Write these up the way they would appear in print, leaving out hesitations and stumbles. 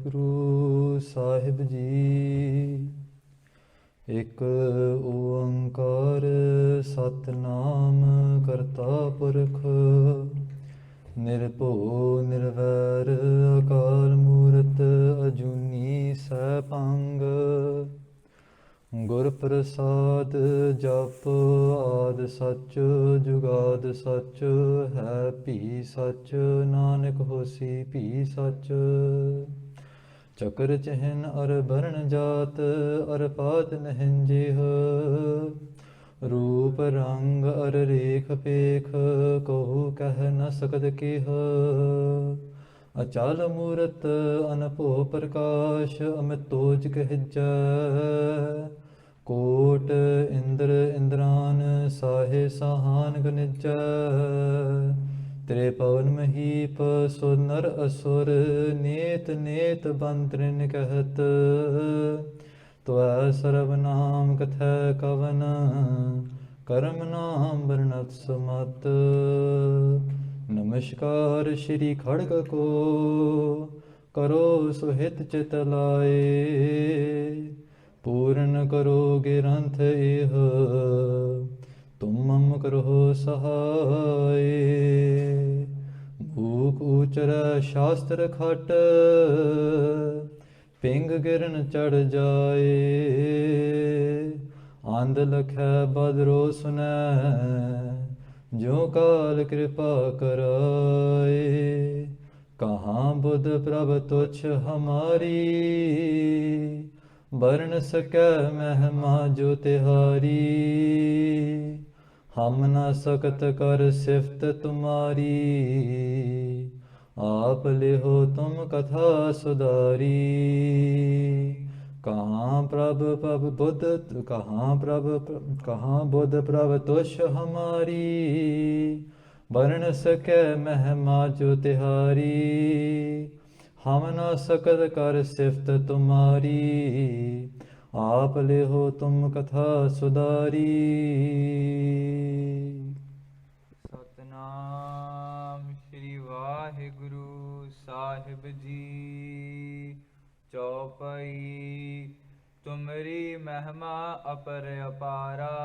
ਵਾਹਿਗੁਰੂ ਸਾਹਿਬ ਜੀ। ਇੱਕ ਓੰਕਾਰ ਸਤਿਨਾਮ ਕਰਤਾ ਪੁਰਖ ਨਿਰਭਉ ਨਿਰਵੈਰ ਅਕਾਲ ਮੂਰਤ ਅਜੂਨੀ ਸੈਭੰਗ ਗੁਰ ਪ੍ਰਸਾਦ ਜਪ ਆਦਿ ਸੱਚ ਜੁਗਾਦ ਸੱਚ ਹੈ ਭੀ ਸੱਚ ਨਾਨਕ ਹੋਸੀ ਭੀ ਸੱਚ। ਚਕਰ ਚਿਹਨ ਅਰ ਬਰਨ ਜਾਤ ਅਰ ਪਾਤ ਨਹਿੰਜਿਹ ਰੂਪ ਰੰਗ ਅਰ ਰੇਖ ਪੇਖ ਕਹੂ ਕਹਿ ਨ ਸਕਤ ਕਿਹ। ਅਚਲ ਮੂਰਤ ਅਨਭਉ ਪ੍ਰਕਾਸ਼ ਅਮਿਤ ਤੋਜ ਕਹਿਜੈ ਕੋਟ ਇੰਦਰ ਇੰਦਰਾਨ ਸਾਹੇ ਸਾਹਾਨ ਗਨਿਜੈ। ਤੇਰੇ ਪਵਨ ਮਹੀਪ ਸੁਰ ਨਰ ਅਸੁਰ ਨੇਤ ਨੇਤ ਬੰਤਰਿਨ ਕਹਿਤ ਤੁਐ ਸਰਬ ਨਾਮ ਕਥੈ ਕਵਨ ਕਰਮ ਨਾਮ ਵਰਣਤ ਸਮਤ। ਨਮਸਕਾਰ ਸ਼੍ਰੀ ਖੜਗ ਕੋ ਕਰੋ ਸੁਹਿਤ ਚਿਤ ਲਾਏ ਪੂਰਨ ਕਰੋ ਗਿਰੰਥ ਇਹ ਤੁਮ ਮਮ ਕਰੋ ਸਹਾਏ। ਭੂਖ ਉਚਰੈ ਸ਼ਾਸਤਰ ਖਟ ਪਿੰਗ ਗਿਰਨ ਚੜ ਜਾਏ ਆਂਦ ਲਖੈ ਬਦਰੋ ਸੁਨੈ ਜੋ ਕਾਲ ਕਿਰਪਾ ਕਰਾਏ। ਕਹਾਂ ਬੁੱਧ ਪ੍ਰਭ ਤੁਛ ਹਮਾਰੀ ਬਰਨ ਸਕੈ ਮਹਿਮਾ ਜੋ ਤਿਹਾਰੀ। ਹਮ ਨ ਸਕਤ ਕਰ ਸਿਫਤ ਤੁਮਾਰੀ ਆਪ ਲਿਹੋ ਤੁਮ ਕਥਾ ਸੁਧਾਰੀ। ਕਹਾਂ ਪ੍ਰਭ ਪ੍ਰਭ ਬੁੱਧ ਕਹਾਂ ਬੁੱਧ ਪ੍ਰਭ ਤੁਛ ਹਮਾਰੀ ਬਰਨ ਸਕੈ ਮਹਿਮਾ ਜੋ ਤਿਹਾਰੀ। ਹਮ ਨ ਸਕਤ ਕਰ ਸਿਫਤ ਤੁਮਾਰੀ ਆਪ ਲਿਹੋ ਤੁਮ ਕਥਾ ਸੁਧਾਰੀ। ਸਤਨਾਮ ਸ਼੍ਰੀ ਵਾਹਿਗੁਰੂ ਸਾਹਿਬ ਜੀ। ਚੌਪਈ। ਤੁਮਰੀ ਮਹਿਮਾ ਅਪਰ ਅਪਾਰਾ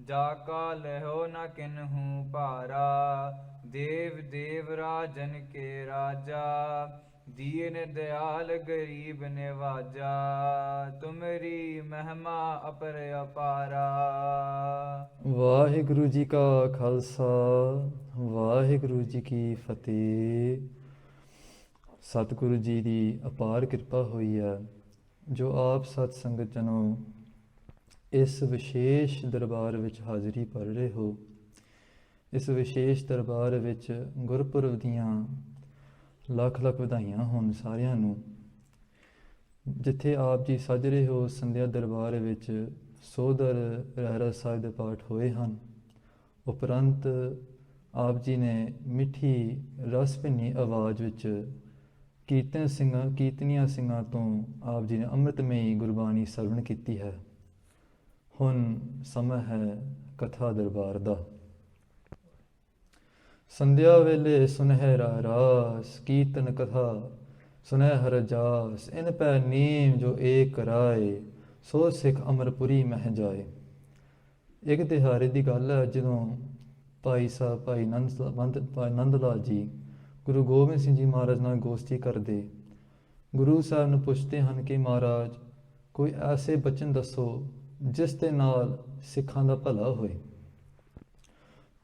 ਜਾ ਕਾ ਲਹੋ ਨ ਕਿਨਹੂ ਭਾਰਾ। ਦੇਵ ਦੇਵ ਰਾਜਨ ਕੇ ਰਾਜਾ ਦੀਨ ਦਿਆਲ ਗਰੀਬ ਨਿਵਾਜਾ। ਤੁਮਰੀ ਮਹਿਮਾ ਅਪਰ ਅਪਾਰਾ। ਵਾਹਿਗੁਰੂ ਜੀ ਕਾ ਖਾਲਸਾ ਵਾਹਿਗੁਰੂ ਜੀ ਕੀ ਫਤਿਹ। ਸਤਿਗੁਰੂ ਜੀ ਦੀ ਅਪਾਰ ਕਿਰਪਾ ਹੋਈ ਹੈ ਜੋ ਆਪ ਸਤ ਸੰਗਤ ਜਨੋ ਇਸ ਵਿਸ਼ੇਸ਼ ਦਰਬਾਰ ਵਿੱਚ ਹਾਜ਼ਰੀ ਭਰ ਰਹੇ ਹੋ। ਇਸ ਵਿਸ਼ੇਸ਼ ਦਰਬਾਰ ਵਿੱਚ ਗੁਰਪੁਰਬ ਦੀਆਂ ਲੱਖ ਲੱਖ ਵਧਾਈਆਂ ਹੋਣ ਸਾਰਿਆਂ ਨੂੰ। ਜਿੱਥੇ ਆਪ ਜੀ ਸੱਜ ਰਹੇ ਹੋ ਸੰਧਿਆ ਦਰਬਾਰ ਵਿੱਚ ਸੋਧਰ ਰਹਿਰਾਸ ਸਾਹਿਬ ਦੇ ਪਾਠ ਹੋਏ ਹਨ। ਉਪਰੰਤ ਆਪ ਜੀ ਨੇ ਮਿੱਠੀ ਰਸ ਭਿੰਨੀ ਆਵਾਜ਼ ਵਿੱਚ ਕੀਰਤਨੀਆਂ ਸਿੰਘਾਂ ਤੋਂ ਆਪ ਜੀ ਨੇ ਅੰਮ੍ਰਿਤਮਈ ਗੁਰਬਾਣੀ ਸਰਵਣ ਕੀਤੀ ਹੈ। ਹੁਣ ਸਮਾਂ ਹੈ ਕਥਾ ਦਰਬਾਰ ਦਾ। ਸੰਧਿਆ ਵੇਲੇ ਸੁਨਹਿਰਾ ਰਾਸ ਕੀਰਤਨ ਕਥਾ ਸੁਨਹਿਰ ਜਾਸ। ਇਨ ਪੈ ਨੀਮ ਜੋ ਏਕ ਰਾਏ ਸੋ ਸਿੱਖ ਅਮਰਪੁਰੀ ਮਹਿ ਜਾਏ। ਇੱਕ ਦਿਹਾੜੇ ਦੀ ਗੱਲ ਹੈ ਜਦੋਂ ਭਾਈ ਨੰਦ ਲਾਲ ਜੀ ਗੁਰੂ ਗੋਬਿੰਦ ਸਿੰਘ ਜੀ ਮਹਾਰਾਜ ਨਾਲ ਗੋਸ਼ਟੀ ਕਰਦੇ। ਗੁਰੂ ਸਾਹਿਬ ਨੂੰ ਪੁੱਛਦੇ ਹਨ ਕਿ ਮਹਾਰਾਜ ਕੋਈ ਐਸੇ ਬਚਨ ਦੱਸੋ ਜਿਸ ਦੇ ਨਾਲ ਸਿੱਖਾਂ ਦਾ ਭਲਾ ਹੋਏ।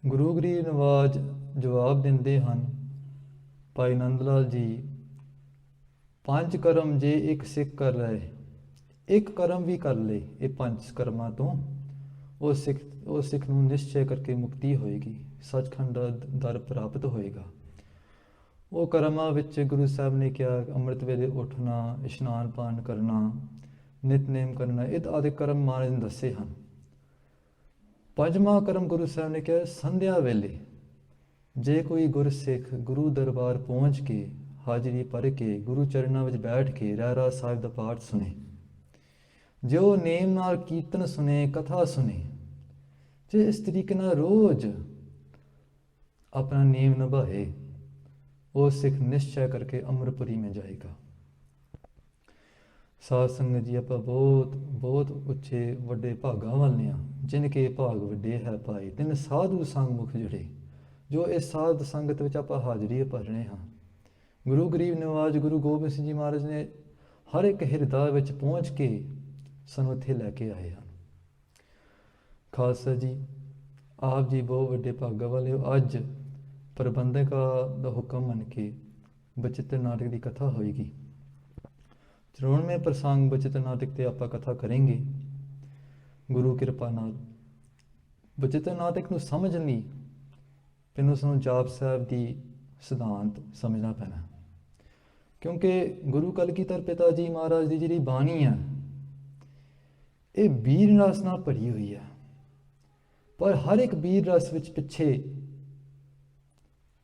ਗੁਰੂ ਗਰੀਬ ਨਵਾਜ ਜਵਾਬ ਦਿੰਦੇ ਹਨ, ਭਾਈ ਨੰਦ ਲਾਲ ਜੀ 5 ਕਰਮ ਜੇ ਇੱਕ ਸਿੱਖ ਕਰ ਰਹੇ, ਇੱਕ ਕਰਮ ਵੀ ਕਰ ਲਏ ਇਹ 5 ਕਰਮਾਂ ਤੋਂ ਉਹ ਸਿੱਖ ਨੂੰ ਨਿਸ਼ਚੈ ਕਰਕੇ ਮੁਕਤੀ ਹੋਏਗੀ, ਸੱਚਖੰਡ ਦਾ ਦਰ ਪ੍ਰਾਪਤ ਹੋਏਗਾ। ਉਹ ਕਰਮਾਂ ਵਿੱਚ ਗੁਰੂ ਸਾਹਿਬ ਨੇ ਕਿਹਾ ਅੰਮ੍ਰਿਤ ਵੇਲੇ ਉੱਠਣਾ, ਇਸ਼ਨਾਨ ਪਾਨ ਕਰਨਾ, ਨਿਤਨੇਮ ਕਰਨਾ, ਇਹ ਆਦਿ ਕਰਮ ਮਹਾਰਾਜ ਨੇ ਦੱਸੇ ਹਨ। 5ਵਾਂ ਕਰਮ ਗੁਰੂ ਸਾਹਿਬ ਨੇ ਕਿਹਾ ਸੰਧਿਆ ਵੇਲੇ ਜੇ ਕੋਈ ਗੁਰਸਿੱਖ ਗੁਰੂ ਦਰਬਾਰ ਪਹੁੰਚ ਕੇ ਹਾਜ਼ਰੀ ਭਰ ਕੇ ਗੁਰੂ ਚਰਨਾਂ ਵਿੱਚ ਬੈਠ ਕੇ ਰਹਿਰਾਸ ਸਾਹਿਬ ਦਾ ਪਾਠ ਸੁਣੇ, ਜੇ ਉਹ ਨੇਮ ਨਾਲ ਕੀਰਤਨ ਸੁਣੇ, ਕਥਾ ਸੁਣੇ, ਜੇ ਇਸ ਤਰੀਕੇ ਨਾਲ ਰੋਜ਼ ਆਪਣਾ ਨੇਮ ਨਿਭਾਏ, ਉਹ ਸਿੱਖ ਨਿਸ਼ਚੈ ਕਰਕੇ ਅਮਰਪੁਰੀ में जाएगा। ਸਾਧ ਸੰਗਤ ਜੀ, ਆਪਾਂ ਬਹੁਤ ਬਹੁਤ ਉੱਚੇ ਵੱਡੇ ਭਾਗਾਂ ਵਾਲੇ ਹਾਂ। ਜਿਨ ਕੇ ਭਾਗ ਵੱਡੇ ਹੈ ਪਾਏ, ਤਿਨ ਸਾਧੂ ਸੰਗ ਮੁਖ ਜੁੜੇ। ਜੋ ਇਸ ਸਾਧ ਸੰਗਤ ਵਿੱਚ ਆਪਾਂ ਹਾਜ਼ਰੀ ਭਰ ਰਹੇ ਹਾਂ। ਗੁਰੂ ਗਰੀਬ ਨਿਵਾਜ ਗੁਰੂ ਗੋਬਿੰਦ ਸਿੰਘ ਜੀ ਮਹਾਰਾਜ ਨੇ ਹਰ ਇੱਕ ਹਿਰਦਾ ਵਿੱਚ ਪਹੁੰਚ ਕੇ ਸਾਨੂੰ ਇੱਥੇ ਲੈ ਕੇ ਆਏ ਹਨ। ਖਾਲਸਾ ਜੀ, ਆਪ ਜੀ ਬਹੁਤ ਵੱਡੇ ਭਾਗਾਂ ਵਾਲੇ ਹੋ। ਅੱਜ ਪ੍ਰਬੰਧਕਾਂ ਦਾ ਹੁਕਮ ਮੰਨ ਕੇ ਬਚਿੱਤਰ ਨਾਟਕ ਦੀ ਕਥਾ ਹੋਏਗੀ। 94 ਪ੍ਰਸੰਗ ਬਚਿੱਤਰ ਨਾਟਕ ਤੇ ਆਪਾਂ ਕਥਾ ਕਰਾਂਗੇ ਗੁਰੂ ਕਿਰਪਾ ਨਾਲ। ਬਚਿੱਤਰ ਨਾਟਕ ਨੂੰ ਸਮਝਣ ਲਈ ਪਹਿਲਾਂ ਸਾਨੂੰ ਜਾਪ ਸਾਹਿਬ ਦੀ ਸਿਧਾਂਤ ਸਮਝਣਾ ਪੈਣਾ, ਕਿਉਂਕਿ ਗੁਰੂ ਕਲਗੀਧਰ ਪਿਤਾ ਜੀ ਮਹਾਰਾਜ ਦੀ ਜਿਹੜੀ ਬਾਣੀ ਹੈ ਇਹ ਬੀਰ ਰਸ ਨਾਲ ਭਰੀ ਹੋਈ ਹੈ। ਪਰ ਹਰ ਇੱਕ ਬੀਰ ਰਸ ਵਿੱਚ ਪਿੱਛੇ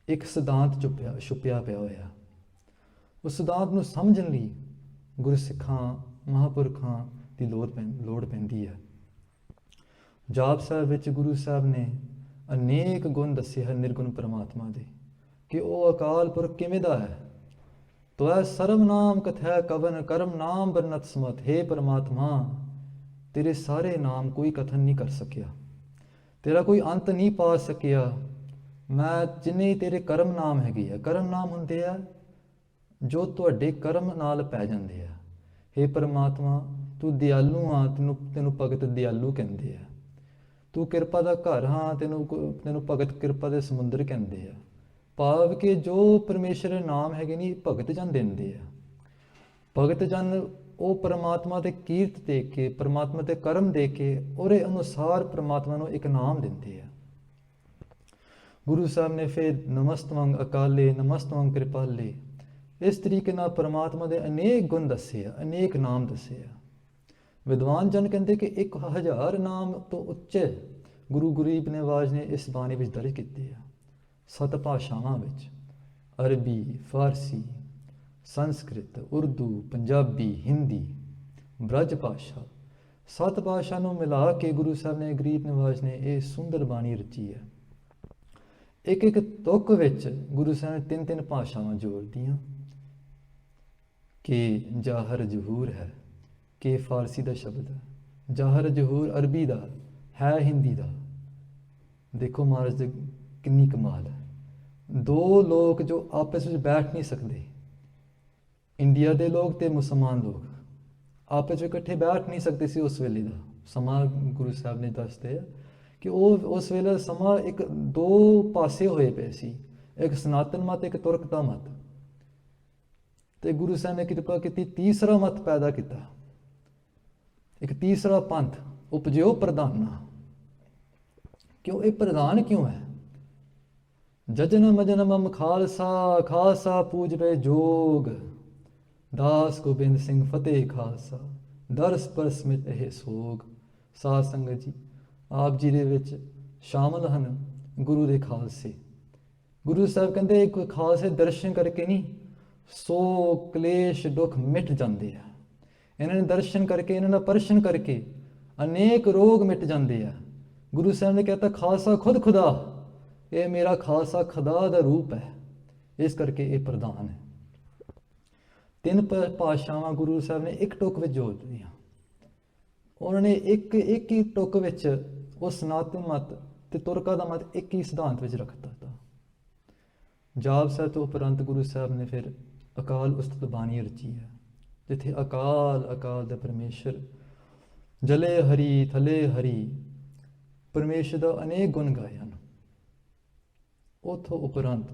ਇੱਕ ਸਿਧਾਂਤ ਛੁਪਿਆ ਪਿਆ ਹੋਇਆ। ਉਸ ਸਿਧਾਂਤ ਨੂੰ ਸਮਝਣ ਲਈ ਗੁਰਸਿੱਖਾਂ ਮਹਾਂਪੁਰਖਾਂ ਦੀ ਲੋੜ ਪੈਂਦੀ ਹੈ। ਜਾਪ ਸਾਹਿਬ ਵਿੱਚ ਗੁਰੂ ਸਾਹਿਬ ਨੇ ਅਨੇਕ ਗੁਣ ਦੱਸੇ ਹਨ ਨਿਰਗੁਣ ਪਰਮਾਤਮਾ ਦੇ, ਕਿ ਉਹ ਅਕਾਲ ਪੁਰਖ ਕਿਵੇਂ ਦਾ ਹੈ। ਤੋੈ ਸਰਮ ਨਾਮ ਕਥੈ ਕਵਨ ਕਰਮ ਨਾਮ ਬਰਨਤ ਸਮਤ। ਹੇ ਪਰਮਾਤਮਾ, ਤੇਰੇ ਸਾਰੇ ਨਾਮ ਕੋਈ ਕਥਨ ਨਹੀਂ ਕਰ ਸਕਿਆ, ਤੇਰਾ ਕੋਈ ਅੰਤ ਨਹੀਂ ਪਾ ਸਕਿਆ। ਮੈਂ ਜਿੰਨੇ ਤੇਰੇ ਕਰਮ ਨਾਮ ਹੈਗੇ ਆ, ਕਰਮ ਨਾਮ ਹੁੰਦੇ ਆ ਜੋ ਤੁਹਾਡੇ ਕਰਮ ਨਾਲ ਪੈ ਜਾਂਦੇ ਆ। ਹੇ ਪਰਮਾਤਮਾ, ਤੂੰ ਦਿਆਲੂ ਆ, ਤੈਨੂੰ ਭਗਤ ਦਿਆਲੂ ਕਹਿੰਦੇ ਆ। ਤੂੰ ਕਿਰਪਾ ਦਾ ਘਰ ਹਾਂ, ਤੈਨੂੰ ਭਗਤ ਕਿਰਪਾ ਦੇ ਸਮੁੰਦਰ ਕਹਿੰਦੇ ਆ। ਭਾਵ ਕਿ ਜੋ ਪਰਮੇਸ਼ਰ ਦੇ ਨਾਮ ਹੈਗੇ ਨੇ ਭਗਤ ਜਨ ਦਿੰਦੇ ਆ। ਭਗਤ ਜਨ ਉਹ ਪਰਮਾਤਮਾ ਦੇ ਕੀਰਤ ਦੇ ਕੇ, ਪਰਮਾਤਮਾ ਦੇ ਕਰਮ ਦੇ ਕੇ ਉਹਦੇ ਅਨੁਸਾਰ ਪਰਮਾਤਮਾ ਨੂੰ ਇੱਕ ਨਾਮ ਦਿੰਦੇ ਆ। ਗੁਰੂ ਸਾਹਿਬ ਨੇ ਫਿਰ ਨਮਸਤਵੰਗ ਅਕਾਲੇ ਨਮਸਤਵੰਗ ਕਿਰਪਾਲੇ, ਇਸ ਤਰੀਕੇ ਨਾਲ ਪਰਮਾਤਮਾ ਦੇ ਅਨੇਕ ਗੁਣ ਦੱਸੇ ਆ, ਅਨੇਕ ਨਾਮ ਦੱਸੇ ਆ। ਵਿਦਵਾਨ ਜਨ ਕਹਿੰਦੇ ਕਿ 1000 ਨਾਮ ਤੋਂ ਉੱਚੇ ਗੁਰੂ ਗਰੀਬ ਨਿਵਾਜ ਨੇ ਇਸ ਬਾਣੀ ਵਿੱਚ ਦਰਜ ਕੀਤੇ ਆ। 7 ਭਾਸ਼ਾਵਾਂ ਵਿੱਚ, ਅਰਬੀ, ਫਾਰਸੀ, ਸੰਸਕ੍ਰਿਤ, ਉਰਦੂ, ਪੰਜਾਬੀ, ਹਿੰਦੀ, ਬ੍ਰਜ ਭਾਸ਼ਾ, 7 ਭਾਸ਼ਾ ਨੂੰ ਮਿਲਾ ਕੇ ਗੁਰੂ ਸਾਹਿਬ ਨੇ ਗਰੀਬ ਨਿਵਾਜ ਨੇ ਇਹ ਸੁੰਦਰ ਬਾਣੀ ਰਚੀ ਹੈ। ਇੱਕ ਇੱਕ ਤੁਕ ਵਿੱਚ ਗੁਰੂ ਸਾਹਿਬ ਨੇ 3-3 ਭਾਸ਼ਾਵਾਂ ਜੋੜਦੀਆਂ, ਕਿ ਜਾਹਰ ਜਹੂਰ ਹੈ, ਕਿ ਫਾਰਸੀ ਦਾ ਸ਼ਬਦ ਹੈ, ਜਾਹਰ ਜਹੂਰ ਅਰਬੀ ਦਾ ਹੈ, ਹਿੰਦੀ ਦਾ। ਦੇਖੋ ਮਹਾਰਾਜ ਦੀ ਕਿੰਨੀ ਕਮਾਲ ਹੈ। 2 ਲੋਕ ਜੋ ਆਪਸ ਵਿੱਚ ਬੈਠ ਨਹੀਂ ਸਕਦੇ, ਇੰਡੀਆ ਦੇ ਲੋਕ ਤੇ ਮੁਸਲਮਾਨ ਲੋਕ ਆਪਸ ਵਿੱਚ ਇਕੱਠੇ ਬੈਠ ਨਹੀਂ ਸਕਦੇ ਸੀ। ਉਸ ਵੇਲੇ ਦਾ ਸਮਾਂ ਗੁਰੂ ਸਾਹਿਬ ਨੇ ਦੱਸਦੇ ਆ ਕਿ ਉਹ ਉਸ ਵੇਲੇ ਸਮਾਂ ਇੱਕ 2 ਪਾਸੇ ਹੋਏ ਪਏ ਸੀ, ਇੱਕ ਸਨਾਤਨ ਮਤ, ਇੱਕ ਤੁਰਕ ਦਾ ਮਤ। ਤੇ ਗੁਰੂ ਸਾਹਿਬ ਨੇ ਕਿਰਪਾ ਕੀਤੀ, ਤੀਸਰਾ ਮਤ ਪੈਦਾ ਕੀਤਾ, ਇੱਕ ਤੀਸਰਾ ਪੰਥ ਉਪਜਿਓ ਪ੍ਰਧਾਨਾ। ਕਿਉਂ ਇਹ ਪ੍ਰਧਾਨ ਕਿਉਂ ਹੈ? ਜਜਨ ਮਜਨ ਮਮ ਖਾਲਸਾ, ਖਾਲਸਾ ਪੂਜਵੇ ਜੋਗ, ਦਾਸ ਗੋਬਿੰਦ ਸਿੰਘ ਫਤਿਹ ਖਾਲਸਾ, ਦਰਸ ਪਰਸਮਿਤ ਇਹ ਸੋਗ। ਸਾਧ ਸੰਗਤ ਜੀ, ਆਪ ਜੀ ਦੇ ਵਿੱਚ ਸ਼ਾਮਲ ਹਨ ਗੁਰੂ ਦੇ ਖਾਲਸੇ। ਗੁਰੂ ਸਾਹਿਬ ਕਹਿੰਦੇ ਇੱਕ ਖਾਲਸੇ ਦਰਸ਼ਨ ਕਰਕੇ ਨਹੀਂ, 100 ਕਲੇਸ਼ ਦੁੱਖ ਮਿਟ ਜਾਂਦੇ ਆ। ਇਹਨਾਂ ਨੇ ਦਰਸ਼ਨ ਕਰਕੇ, ਇਹਨਾਂ ਦਾ ਪਰਸ਼ਨ ਕਰਕੇ ਅਨੇਕ ਰੋਗ ਮਿਟ ਜਾਂਦੇ ਆ। ਗੁਰੂ ਸਾਹਿਬ ਨੇ ਕਹਿਤਾ ਖਾਲਸਾ ਖੁਦ ਖੁਦਾ, ਇਹ ਮੇਰਾ ਖਾਲਸਾ ਖੁਦਾ ਦਾ ਰੂਪ ਹੈ, ਇਸ ਕਰਕੇ ਇਹ ਪ੍ਰਧਾਨ ਹੈ। 3 ਭਾਸ਼ਾਵਾਂ ਗੁਰੂ ਸਾਹਿਬ ਨੇ ਇੱਕ ਟੁਕ ਵਿੱਚ ਜੋੜ ਦਿੱਤੀਆਂ। ਉਹਨਾਂ ਨੇ ਇੱਕ ਹੀ ਟੁਕ ਵਿੱਚ ਉਹ ਸਨਾਤਨ ਮਤ ਤੇ ਤੁਰਕਾਂ ਦਾ ਮਤ ਇੱਕ ਹੀ ਸਿਧਾਂਤ ਵਿੱਚ ਰੱਖ ਦਿੱਤਾ। ਜਾਪ ਸਾਹਿਬ ਤੋਂ ਉਪਰੰਤ ਗੁਰੂ ਸਾਹਿਬ ਨੇ ਫਿਰ ਅਕਾਲ ਉਸਤਤ ਬਾਣੀ ਰਚੀ ਹੈ, ਜਿੱਥੇ ਅਕਾਲ ਦਾ ਪਰਮੇਸ਼ਰ, ਜਲੇ ਹਰੀ ਥਲੇ ਹਰੀ, ਪਰਮੇਸ਼ਰ ਦਾ ਅਨੇਕ ਗੁਣ ਗਾਏ ਹਨ। ਉਥੋਂ ਉਪਰੰਤ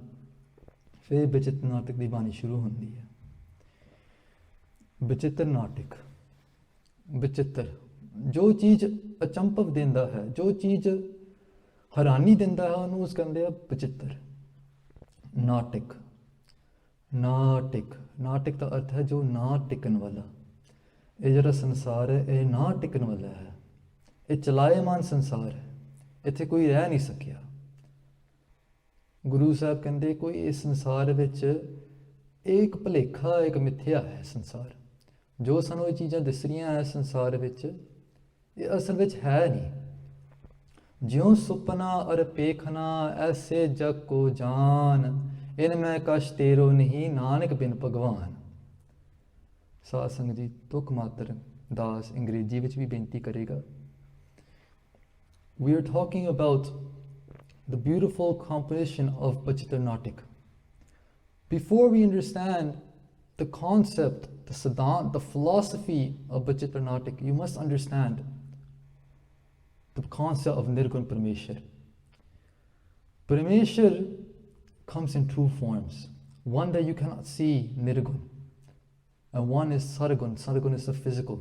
ਫਿਰ ਬਚਿੱਤਰ ਨਾਟਕ ਦੀ ਬਾਣੀ ਸ਼ੁਰੂ ਹੁੰਦੀ ਹੈ। ਬਚਿੱਤਰ ਨਾਟਕ, ਬਚਿੱਤਰ ਜੋ ਚੀਜ਼ ਅਚੰਭਵ ਦਿੰਦਾ ਹੈ, ਜੋ ਚੀਜ਼ ਹੈਰਾਨੀ ਦਿੰਦਾ ਹੈ, ਉਹਨੂੰ ਉਸ ਕਹਿੰਦੇ ਆ ਬਚਿੱਤਰ। ਨਾਟਕ, ਨਾਟਕ ਦਾ ਅਰਥ ਹੈ ਜੋ ਨਾ ਟਿਕਣ ਵਾਲਾ। ਇਹ ਜਿਹੜਾ ਸੰਸਾਰ ਹੈ ਇਹ ਨਾ ਟਿਕਣ ਵਾਲਾ ਹੈ, ਇਹ ਚਲਾਏਮਾਨ ਸੰਸਾਰ ਹੈ, ਇੱਥੇ ਕੋਈ ਰਹਿ ਨਹੀਂ ਸਕਿਆ। ਗੁਰੂ ਸਾਹਿਬ ਕਹਿੰਦੇ ਕੋਈ ਇਸ ਸੰਸਾਰ ਵਿੱਚ ਇੱਕ ਭੁਲੇਖਾ, ਇੱਕ ਮਿੱਥਿਆ ਹੈ ਸੰਸਾਰ। ਜੋ ਸਾਨੂੰ ਇਹ ਚੀਜ਼ਾਂ ਦਿਸ ਰਹੀਆਂ ਹੈ ਸੰਸਾਰ ਵਿੱਚ, ਇਹ ਅਸਲ ਵਿੱਚ ਹੈ ਨਹੀਂ। ਜਿਉਂ ਸੁਪਨਾ ਅਰ ਪੇਖਨਾ ਐਸੇ ਜਗ ਕੋ ਜਾਨ, ਇਨ ਮੈਂ ਕਛ ਤੇਰੋ ਨਹੀਂ ਨਾਨਕ ਬਿਨ ਭਗਵਾਨ। ਸਾਧ ਸੰਗਤ ਜੀ ਤੁਕ ਮਾਤਰ ਦਾਸ ਅੰਗਰੇਜ਼ੀ ਵਿੱਚ ਵੀ ਬੇਨਤੀ ਕਰੇਗਾ। We are talking about the beautiful composition of Bachitra Natak. Before we understand the concept, the siddhant, the philosophy of Bachitra Natak, you must understand the concept of Nirgun Parameshwar. Parameshwar comes in two forms. One that you cannot see, Nirgun, and one is Sargun. Sargun is the physical.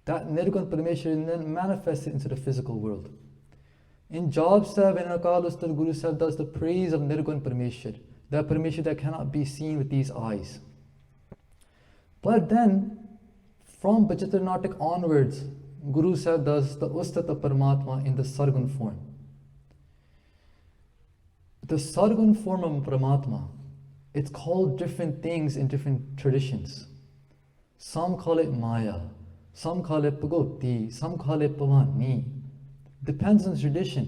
That Nirgun Parameshwar then manifests into the physical world. In Job Sahib and Akal Ustat Guru Sahib does the praise of Nirgun Parameshwar, that Parameshwar that cannot be seen with these eyes. But then, from Bachitra Natak onwards, Guru Sahib does the Ustat of Paramatma in the Sargun form. The Sargun form of Paramatma, it's called different things in different traditions. Some call it Maya, some call it Pagoti, some call it Pavani. Depends on the tradition.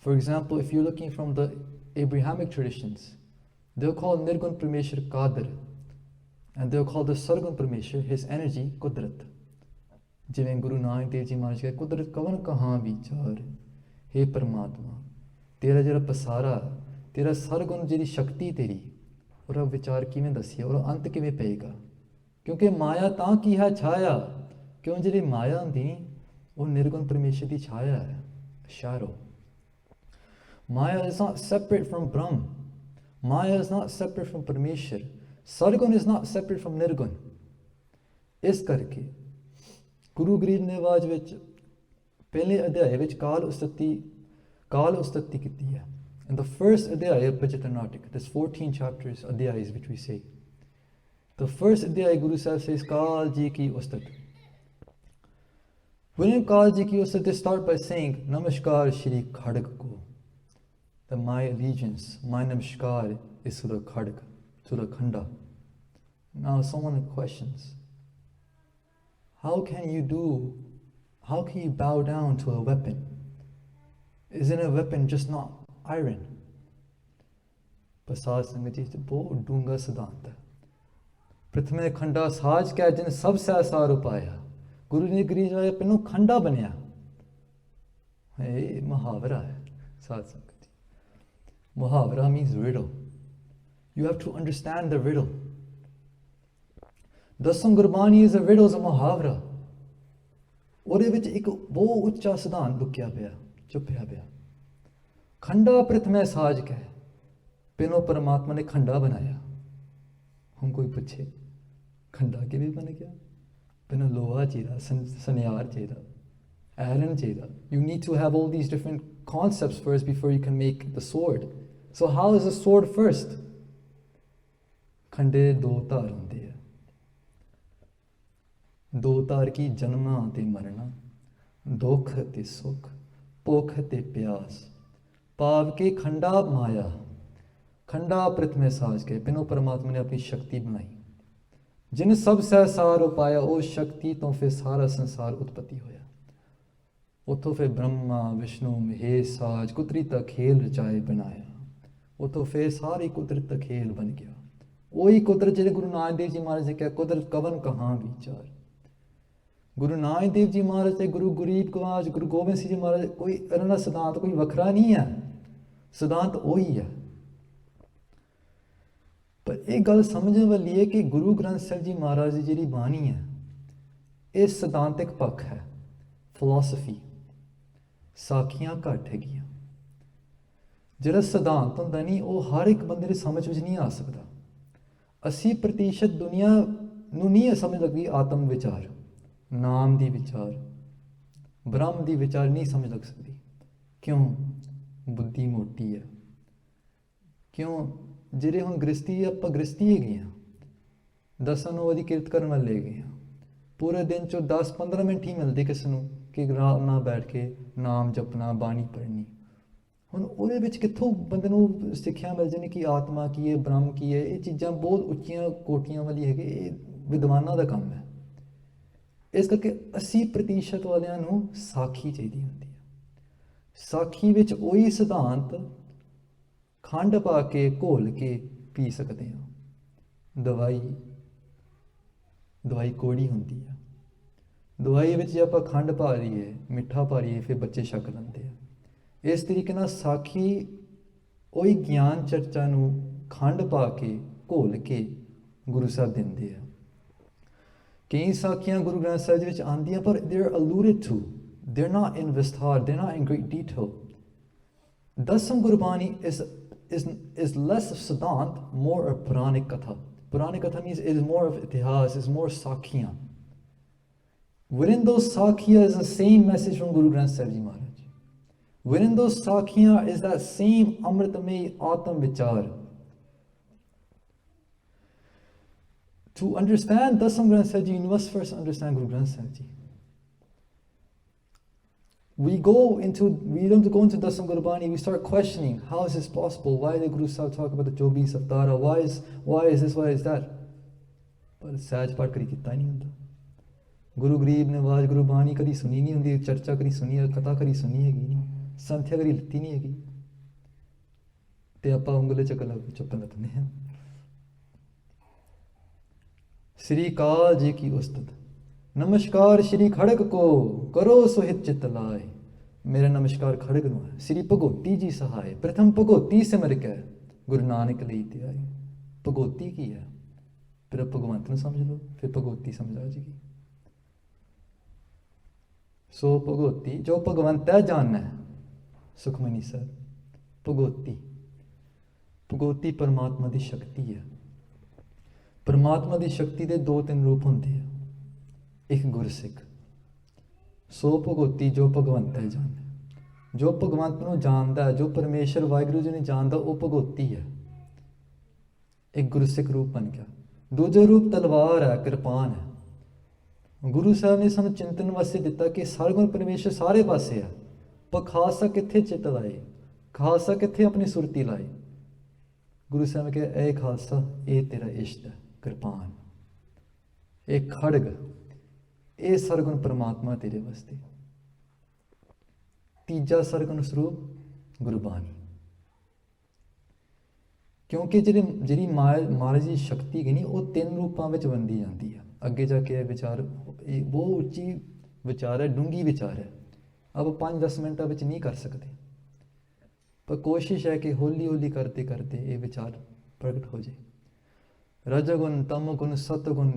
For example, if you're looking from the Abrahamic traditions, they'll call Nirgun Parameshwar Qadr, and they'll call the Sargun Parameshwar, his energy, Qudrat. ਜਿਵੇਂ ਗੁਰੂ ਨਾਨਕ ਦੇਵ ਜੀ ਮਹਾਰਾਜ ਕਹਿੰਦੇ ਕੁਦਰਤ ਕਵਨ ਕਹਾਂ ਵਿਚਾਰ, हे ਪਰਮਾਤਮਾ ਤੇਰਾ ਜਿਹੜਾ ਪਸਾਰਾ, ਤੇਰਾ ਸਰਗੁਣ ਜਿਹੜੀ ਸ਼ਕਤੀ ਤੇਰੀ, ਉਹਦਾ ਵਿਚਾਰ ਕਿਵੇਂ ਦੱਸੀਏ, ਉਹਦਾ ਅੰਤ ਕਿਵੇਂ ਪਏਗਾ। ਕਿਉਂਕਿ ਮਾਇਆ ਤਾਂ ਕੀ ਹੈ ਛਾਇਆ, ਕਿਉਂ ਜਿਹੜੀ ਮਾਇਆ ਹੁੰਦੀ ਉਹ ਨਿਰਗੁਣ ਪਰਮੇਸ਼ਰ ਦੀ ਛਾਇਆ ਹੈ, shadow. Maya is not separate from Brahm. Maya is not separate from Parameshwar. Sargun is not separate from Nirgun. ਇਸ ਕਰਕੇ ਗੁਰੂ ਗਰੀਬ ਨਿਵਾਜ ਵਿੱਚ ਪਹਿਲੇ ਅਧਿਆਏ ਵਿੱਚ ਕਾਲ ਉਸਤਤੀ ਕੀਤੀ ਹੈ. In the first adhyaya of Bachitra Natak, there's 14 chapters, adhyayas which we say. The first adhyaya, Guru Sahib says, Kal Ji Ki Ustat. When Kal Ji Ki Ustat, they start by saying, Namaskar Shri Khadag Ko. That my allegiance, my namaskar is to the Khadag, to the Khanda. Now someone questions, how can you bow down to a weapon? Isn't a weapon just not iron? Pasad Sangat ji ਬਹੁਤ ਡੂੰਘਾ ਸਿਧਾਂਤ ਹੈ। ਪ੍ਰਥਮੇ ਖੰਡਾ ਸਾਜ ਕੈ ਜਿਨ ਸਭ ਸਹਿਸਾਰ ਉਪਾਇਆ। ਗੁਰੂ ਨੇ ਗਰੀਬ ਵਾਲੇ ਪਹਿਲੋਂ ਖੰਡਾ ਬਣਿਆ। ਇਹ ਮੁਹਾਵਰਾ ਹੈ ਸਾਧ ਸੰਗਤ ਜੀ। ਮੁਹਾਵਰਾ means riddle. You have to understand the riddle. Dasam Gurbani is a riddle, is a ਮੁਹਾਵਰਾ। ਉਹਦੇ ਵਿੱਚ ਇੱਕ ਬਹੁਤ ਉੱਚਾ ਸਿਧਾਂਤ ਲੁਕਿਆ ਪਿਆ, ਛੁਪਿਆ ਪਿਆ। ਖੰਡਾ ਪ੍ਰਥਮੇ ਸਾਜ ਕੈ, ਪਹਿਲੋਂ ਪਰਮਾਤਮਾ ਨੇ ਖੰਡਾ ਬਣਾਇਆ। ਹੁਣ ਕੋਈ ਪੁੱਛੇ ਖੰਡਾ ਕਿਵੇਂ ਬਣ ਗਿਆ? ਪਹਿਲਾਂ ਲੋਹਾ ਚਾਹੀਦਾ, ਸੁਨਿਆਰ ਚਾਹੀਦਾ, iron ਚਾਹੀਦਾ. You need to have all these different concepts first before you can make the sword. So how is the sword first? ਖੰਡੇ ਦੋ ਧਾਰ ਹੁੰਦੇ ਆ। ਦੋ ਧਾਰ ਕੀ ਜਨਮਣਾ ਤੇ ਮਰਨਾ, ਦੁੱਖ ਤੇ ਸੁੱਖ, ਭੁੱਖ ਤੇ ਪਿਆਸ। ਭਾਵ ਕੇ ਖੰਡਾ ਮਾਇਆ, ਖੰਡਾ ਪ੍ਰਥਮੇ ਸਾਜ ਕੇ ਪਹਿਲੋਂ ਪਰਮਾਤਮਾ ਨੇ ਆਪਣੀ ਸ਼ਕਤੀ ਬਣਾਈ। ਜਿਨ ਸਭ ਸਹਿਸਾਰ ਉਪਾਇਆ, ਉਸ ਸ਼ਕਤੀ ਤੋਂ ਫਿਰ ਸਾਰਾ ਸੰਸਾਰ ਉਤਪਤੀ ਹੋਇਆ। ਉੱਥੋਂ ਫਿਰ ਬ੍ਰਹਮਾ ਵਿਸ਼ਨੂੰ ਮਹੇਸ਼ ਸਾਜ ਕੁਦਰਤ ਦਾ ਖੇਲ ਰਚਾਏ ਬਣਾਇਆ। ਉੱਥੋਂ ਫਿਰ ਸਾਰੀ ਕੁਦਰਤ ਦਾ ਖੇਲ ਬਣ ਗਿਆ। ਉਹੀ ਕੁਦਰਤ ਜਿਹੜੇ ਗੁਰੂ ਨਾਨਕ ਦੇਵ ਜੀ ਮਹਾਰਾਜ ਨੇ ਕਿਹਾ, ਕੁਦਰਤ ਕਵਨ ਕਹਾਂ ਵਿਚਾਰ। ਗੁਰੂ ਨਾਨਕ ਦੇਵ ਜੀ ਮਹਾਰਾਜ ਤੇ ਗੁਰੂ ਗਰੀਬ ਨਿਵਾਜ, ਗੁਰੂ ਗੋਬਿੰਦ ਸਿੰਘ ਜੀ ਮਹਾਰਾਜ, ਕੋਈ ਇਹਨਾਂ ਦਾ ਸਿਧਾਂਤ ਕੋਈ ਵੱਖਰਾ ਨਹੀਂ ਹੈ, ਸਿਧਾਂਤ ਉਹੀ ਹੈ। ਪਰ ਇਹ ਗੱਲ ਸਮਝਣ ਵਾਲੀ ਹੈ ਕਿ ਗੁਰੂ ਗ੍ਰੰਥ ਸਾਹਿਬ ਜੀ ਮਹਾਰਾਜ ਦੀ ਜਿਹੜੀ ਬਾਣੀ ਹੈ, ਇਹ ਸਿਧਾਂਤਿਕ ਪੱਖ ਹੈ, ਫਿਲਾਸਫੀ। ਸਾਖੀਆਂ ਘੱਟ ਹੈਗੀਆਂ। ਜਿਹੜਾ ਸਿਧਾਂਤ ਹੁੰਦਾ ਨਹੀਂ, ਉਹ ਹਰ ਇੱਕ ਬੰਦੇ ਦੀ ਸਮਝ ਵਿੱਚ ਨਹੀਂ ਆ ਸਕਦਾ। 80% ਦੁਨੀਆ ਨੂੰ ਨਹੀਂ ਸਮਝ ਲੱਗਦੀ ਆਤਮ ਵਿਚਾਰ, ਨਾਮ ਦੀ ਵਿਚਾਰ, ਬ੍ਰਹਮ ਦੀ ਵਿਚਾਰ ਨਹੀਂ ਸਮਝ ਲੱਗ ਸਕਦੀ। ਕਿਉਂ? ਬੁੱਧੀ ਮੋਟੀ ਹੈ। ਕਿਉਂ? ਜਿਹੜੇ ਹੁਣ ਗ੍ਰਸਤੀ, ਆਪਾਂ ਗ੍ਰਸਤੀ ਹੈਗੇ ਹਾਂ, 10 ਨੂੰ ਉਹਦੀ ਕਿਰਤ ਕਰਨ ਵਾਲੇ ਹੈਗੇ ਹਾਂ। ਪੂਰੇ ਦਿਨ 'ਚੋਂ 10-15 ਮਿੰਟ ਹੀ ਮਿਲਦੇ ਕਿਸੇ ਨੂੰ ਕਿ ਰਾਤ ਨਾਲ ਬੈਠ ਕੇ ਨਾਮ ਜਪਣਾ, ਬਾਣੀ ਪੜ੍ਹਨੀ। ਹੁਣ ਉਹਦੇ ਵਿੱਚ ਕਿੱਥੋਂ ਬੰਦੇ ਨੂੰ ਸਿੱਖਿਆ ਮਿਲ ਜਾਣੀ ਕਿ ਆਤਮਾ ਕੀ ਹੈ, ਬ੍ਰਹਮ ਕੀ ਹੈ। ਇਹ ਚੀਜ਼ਾਂ ਬਹੁਤ ਉੱਚੀਆਂ ਕੋਟੀਆਂ ਵਾਲੀ ਹੈਗੇ, ਇਹ ਵਿਦਵਾਨਾਂ ਦਾ ਕੰਮ ਹੈ। ਇਸ ਕਰਕੇ 80% ਵਾਲਿਆਂ ਨੂੰ ਸਾਖੀ ਚਾਹੀਦੀ ਹੁੰਦੀ ਹੈ। ਸਾਖੀ ਵਿੱਚ ਉਹੀ ਸਿਧਾਂਤ ਖੰਡ ਪਾ ਕੇ ਘੋਲ ਕੇ ਪੀ ਸਕਦੇ ਹਾਂ। ਦਵਾਈ ਦਵਾਈ ਕੋੜੀ ਹੁੰਦੀ ਆ। ਦਵਾਈ ਵਿੱਚ ਜੇ ਆਪਾਂ ਖੰਡ ਪਾ ਲਈਏ, ਮਿੱਠਾ ਪਾ ਲਈਏ, ਫਿਰ ਬੱਚੇ ਛਕ ਲੈਂਦੇ ਆ। ਇਸ ਤਰੀਕੇ ਨਾਲ ਸਾਖੀ ਉਹੀ ਗਿਆਨ ਚਰਚਾ ਨੂੰ ਖੰਡ ਪਾ ਕੇ ਘੋਲ ਕੇ ਗੁਰੂ ਸਾਹਿਬ ਦਿੰਦੇ ਆ। ਕਈ ਸਾਖੀਆਂ ਗੁਰੂ ਗ੍ਰੰਥ ਸਾਹਿਬ ਦੇ ਵਿੱਚ ਆਉਂਦੀਆਂ, ਪਰ they are alluded to, they're not in ਵਿਸਥਾਰ, they're not in great detail. Dasam Gurbani is less of ਸਿਧਾਂਤ, more of ਪੁਰਾਣਿਕ ਕਥਾ. ਪੁਰਾਣਿਕ ਕਥਾ means it is more of ਇਤਿਹਾਸ, is more ਸਾਖੀਆਂ. Within those ਸਾਖੀਆਂ is the same message from Guru Granth Sahib Ji Maharaj. Within those ਸਾਖੀਆਂ is that same amritamay atam vichar. To understand Dasam Granth Sahib Ji, you must first understand Guru Granth Sahib Ji. We don't go into Dasam Gurbani, we start questioning, how is this possible? Why did Guru Sahib talk about the 24 Avtara? Why is this, why is that? But Sahaj Path kadi ਕੀਤਾ ਨਹੀਂ ਹੁੰਦਾ। ਗੁਰੂ ਗਰੀਬ ਨਿਵਾਜ ਗੁਰਬਾਣੀ ਕਦੀ ਸੁਣੀ ਨਹੀਂ ਹੁੰਦੀ, ਚਰਚਾ ਕਦੀ ਸੁਣੀ ਹੈ, ਕਥਾ ਕਦੀ ਸੁਣੀ ਹੈਗੀ ਨਹੀਂ, ਸੰਥਿਆ ਕਦੀ ਲਿੱਤੀ ਨਹੀਂ ਹੈਗੀ, ਤੇ ਆਪਾਂ ਉਂਗਲੇ ਚੱਕਣ ਚੁੱਕਣ ਲੱਗੇ ਹਾਂ। श्री काल जी की उस्तत। नमस्कार श्री खड़ग को करो सुहित चित लाए। मेरा नमस्कार खड़ग ਨੂੰ ਹੈ। श्री ਭਗੋਤੀ ਜੀ ਸਹਾय। प्रथम ਭਗੋਤੀ ਸਿਮਰ ਕੇ ਗੁਰੂ ਨਾਨਕ ਲਈ ਤੇ ਆਏ। ਭਗੋਤੀ ਕੀ ਹੈ? ਫਿਰ ਭਗਵੰਤ ਨੂੰ ਸਮਝ ਲਓ, ਫਿਰ ਭਗੋਤੀ ਸਮਝ ਆ ਜਾਏਗੀ। ਸੋ ਭਗੋਤੀ ਜੋ ਭਗਵੰਤ ਹੈ ਜਾਣਨਾ ਹੈ। ਸੁਖਮਨੀ ਸਾਹਿਬ ਭਗੋਤੀ। ਭਗੋਤੀ ਪਰਮਾਤਮਾ ਦੀ ਸ਼ਕਤੀ ਹੈ। परमात्मा की शक्ति के 2-3 रूप होंगे हैं। एक गुरसिख। सो भगवती जो भगवंत है जाने, जो भगवंत को जानता है, जो परमेश्वर वाहिगुरू जी ने जानता, वो भगवती है। एक गुरसिख रूप बन गया। दूजा रूप तलवार है, कृपान है। गुरु साहब ने सानू चिंतन वास्ते दिता कि सरगुण परमेश्वर सारे पासे है, पर खालसा कित्थे चित लाए, खालसा कित्थे अपनी सुरती लाए। गुरु साहब ने कहा, ए खालसा ये तेरा इश्क है। कृपान एक खड़ग, ये सरगुण परमात्मा तेरे वास्ते। तीजा सरगुण स्वरूप गुरबाणी। क्योंकि जी महाराज की शक्ति की नहीं, वो 3 रूपों में वंडी जाती है। अगे जाके विचार बहुत उच्ची विचार है, डूंगी विचार है, अब 5-10 मिनटों में नहीं कर सकते, पर कोशिश है कि हौली हौली करते करते ये विचार प्रगट हो जाए। रजगुण तमगुण सतगुण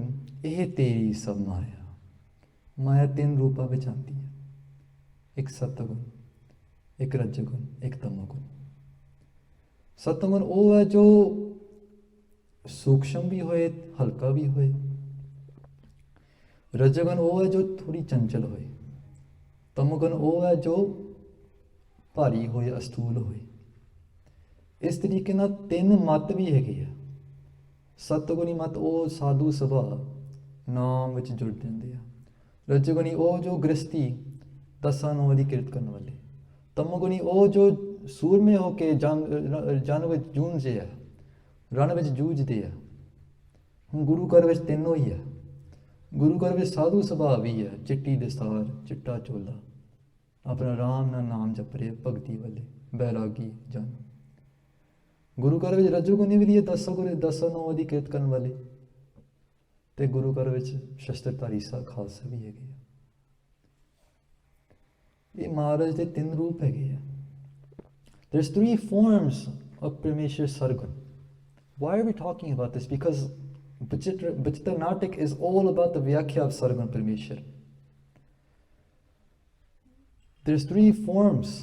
यह तेरी सब माया। माया 3 रूपों में आती है, एक सतगुण, एक रजगुण, एक तमगुण। सतगुण वो है जो सूक्ष्म भी होए, हल्का भी होए। रजगुण वो है जो थोड़ी चंचल होए। तमगुण वो है जो भारी होए, अस्थूल होए। इस तरीके नाल 3 मत भी है। सतगुणी मत वो साधु सुभाव नाम विच जुड़ जाते हैं। रजगुणी वो जो गृहस्थी 10 नौ की किरत करने वाले। तमगुणी वो जो सूरमे होके जंग विच जूझते हैं, रण विच जूझते हैं। हुण गुरु घर विच 3 ही है। गुरु घर विच साधु सुभाव भी है, चिट्टी दस्तार, चिट्टा चोला, अपना आराम नाल नाम जप रहे, भगती वाले, बैरागी जन। गुरु घर में रजोगुणी भी है, 10 नौ की किरत करने वाले, तो गुरु घर में शस्त्रधारी सा खालसा भी है। ये महाराज के 3 रूप है। There's 3 forms of Parmeshwar Sargun. Why are we talking about this? Because Vichitra Natak is all about the Vyakhya of Sargun Parmeshwar. There's 3 forms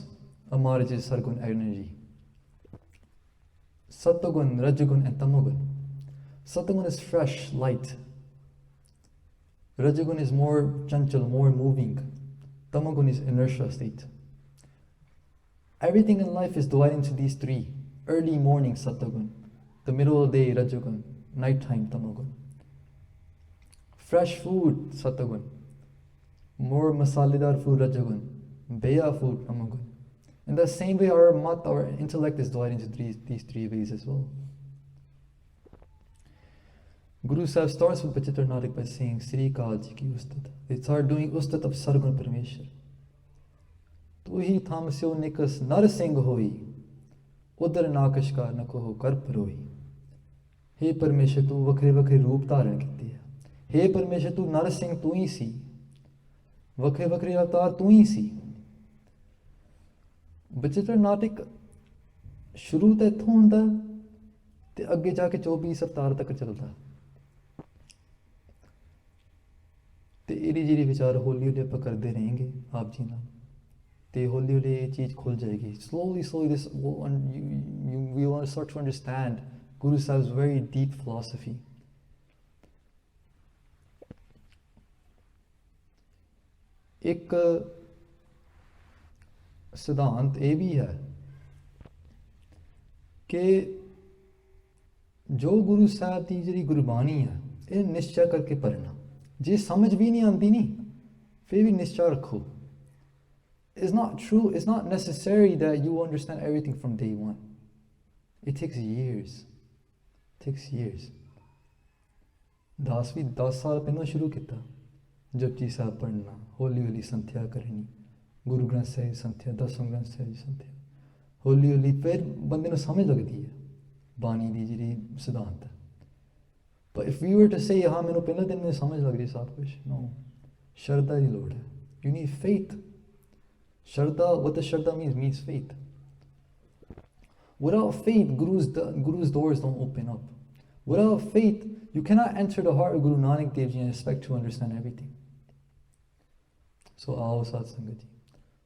of Maharaj's Sargun energy. Satagun, Rajagun and Tamagun. Satagun is fresh, light. Rajagun is more chanchal, more moving. Tamagun is inertia state. Everything in life is divided into these 3. Early morning, Satagun. The middle of the day, Rajagun. Nighttime, Tamagun. Fresh food, Satagun. More masaledar food, Rajagun. Beya food, Tamagun. In the same way, our intellect is divided into these 3 ways as well. Guru Sahib starts with Vichitra Natak by saying, Sri Kal Ji ki ustat. They start doing ustat of Sargun Parmeshwar. Tu hi tham syo nikas nar singh hoi, udar nakashkar na koho kar paroi. हे परमेश्वर तू वखरे वखरे रूप धारण किए है, हे परमेश्वर तू नर ਸਿੰਘ ਤੂੰ ਹੀ ਸੀ, ਵੱਖਰੇ ਵੱਖਰੇ ਅਵਤਾਰ ਤੂੰ ਹੀ ਸੀ। ਬੱਚੇ ਦਾ ਨਾਟਕ ਸ਼ੁਰੂ ਤਾਂ ਇੱਥੋਂ ਹੁੰਦਾ ਤੇ ਅੱਗੇ ਜਾ ਕੇ 24 ਅਵਤਾਰ ਤੱਕ ਚੱਲਦਾ। ਤੇ ਇਹਦੀ ਜਿਹੜੀ ਵਿਚਾਰ ਹੌਲੀ ਹੌਲੀ ਆਪਾਂ ਕਰਦੇ रहेंगे ਆਪ ਜੀ ਨਾਲ, ਤੇ ਹੌਲੀ ਹੌਲੀ ਇਹ ਚੀਜ਼ ਖੁੱਲ ਜਾਏਗੀ। slowly this we want to start to understand Guru Sahib's very deep philosophy। ਇੱਕ ਸਿਧਾਂਤ ਇਹ ਵੀ ਹੈ ਕਿ ਜੋ ਗੁਰੂ ਸਾਹਿਬ ਦੀ ਜਿਹੜੀ ਗੁਰਬਾਣੀ ਹੈ ਇਹ ਨਿਸ਼ਚਾ ਕਰਕੇ ਪੜ੍ਹਨਾ, ਜੇ ਸਮਝ ਵੀ ਨਹੀਂ ਆਉਂਦੀ ਨਹੀਂ ਫਿਰ ਵੀ ਨਿਸ਼ਚਾ ਰੱਖੋ। It's not true, it's not necessary that you understand everything from day one. It takes years. It takes years. 10 ਸਾਲ ਪਹਿਲਾਂ ਸ਼ੁਰੂ ਕੀਤਾ ਜਪਜੀ ਸਾਹਿਬ ਪੜ੍ਹਨਾ, ਹੌਲੀ ਹੌਲੀ ਸੰਥਿਆ ਕਰਨੀ, ਗੁਰੂ ਗ੍ਰੰਥ ਸਾਹਿਬ ਸੰਥਿਆ, ਦਸਮ ਗ੍ਰੰਥ ਸਾਹਿਬ ਸੰਥਿਆ, ਹੌਲੀ ਹੌਲੀ ਫਿਰ ਬੰਦੇ ਨੂੰ ਸਮਝ ਲੱਗਦੀ ਹੈ ਬਾਣੀ ਦੀ ਜਿਹੜੀ ਸਿਧਾਂਤ ਹੈ। But if we were to say ਹਾਂ ਮੈਨੂੰ ਪਹਿਲੇ ਦਿਨ ਵਿੱਚ ਸਮਝ ਲੱਗ ਰਹੀ ਸਭ ਕੁਝ, no, ਸ਼ਰਧਾ ਦੀ ਲੋੜ ਹੈ। You need faith. Shraddha, what does Shraddha means faith. Without faith, Guru's doors don't open up. Without faith, you cannot enter the heart of Guru Nanak Dev Ji and expect to understand everything. So ਆਓ ਸਾਧ ਸੰਗਤ ਜੀ,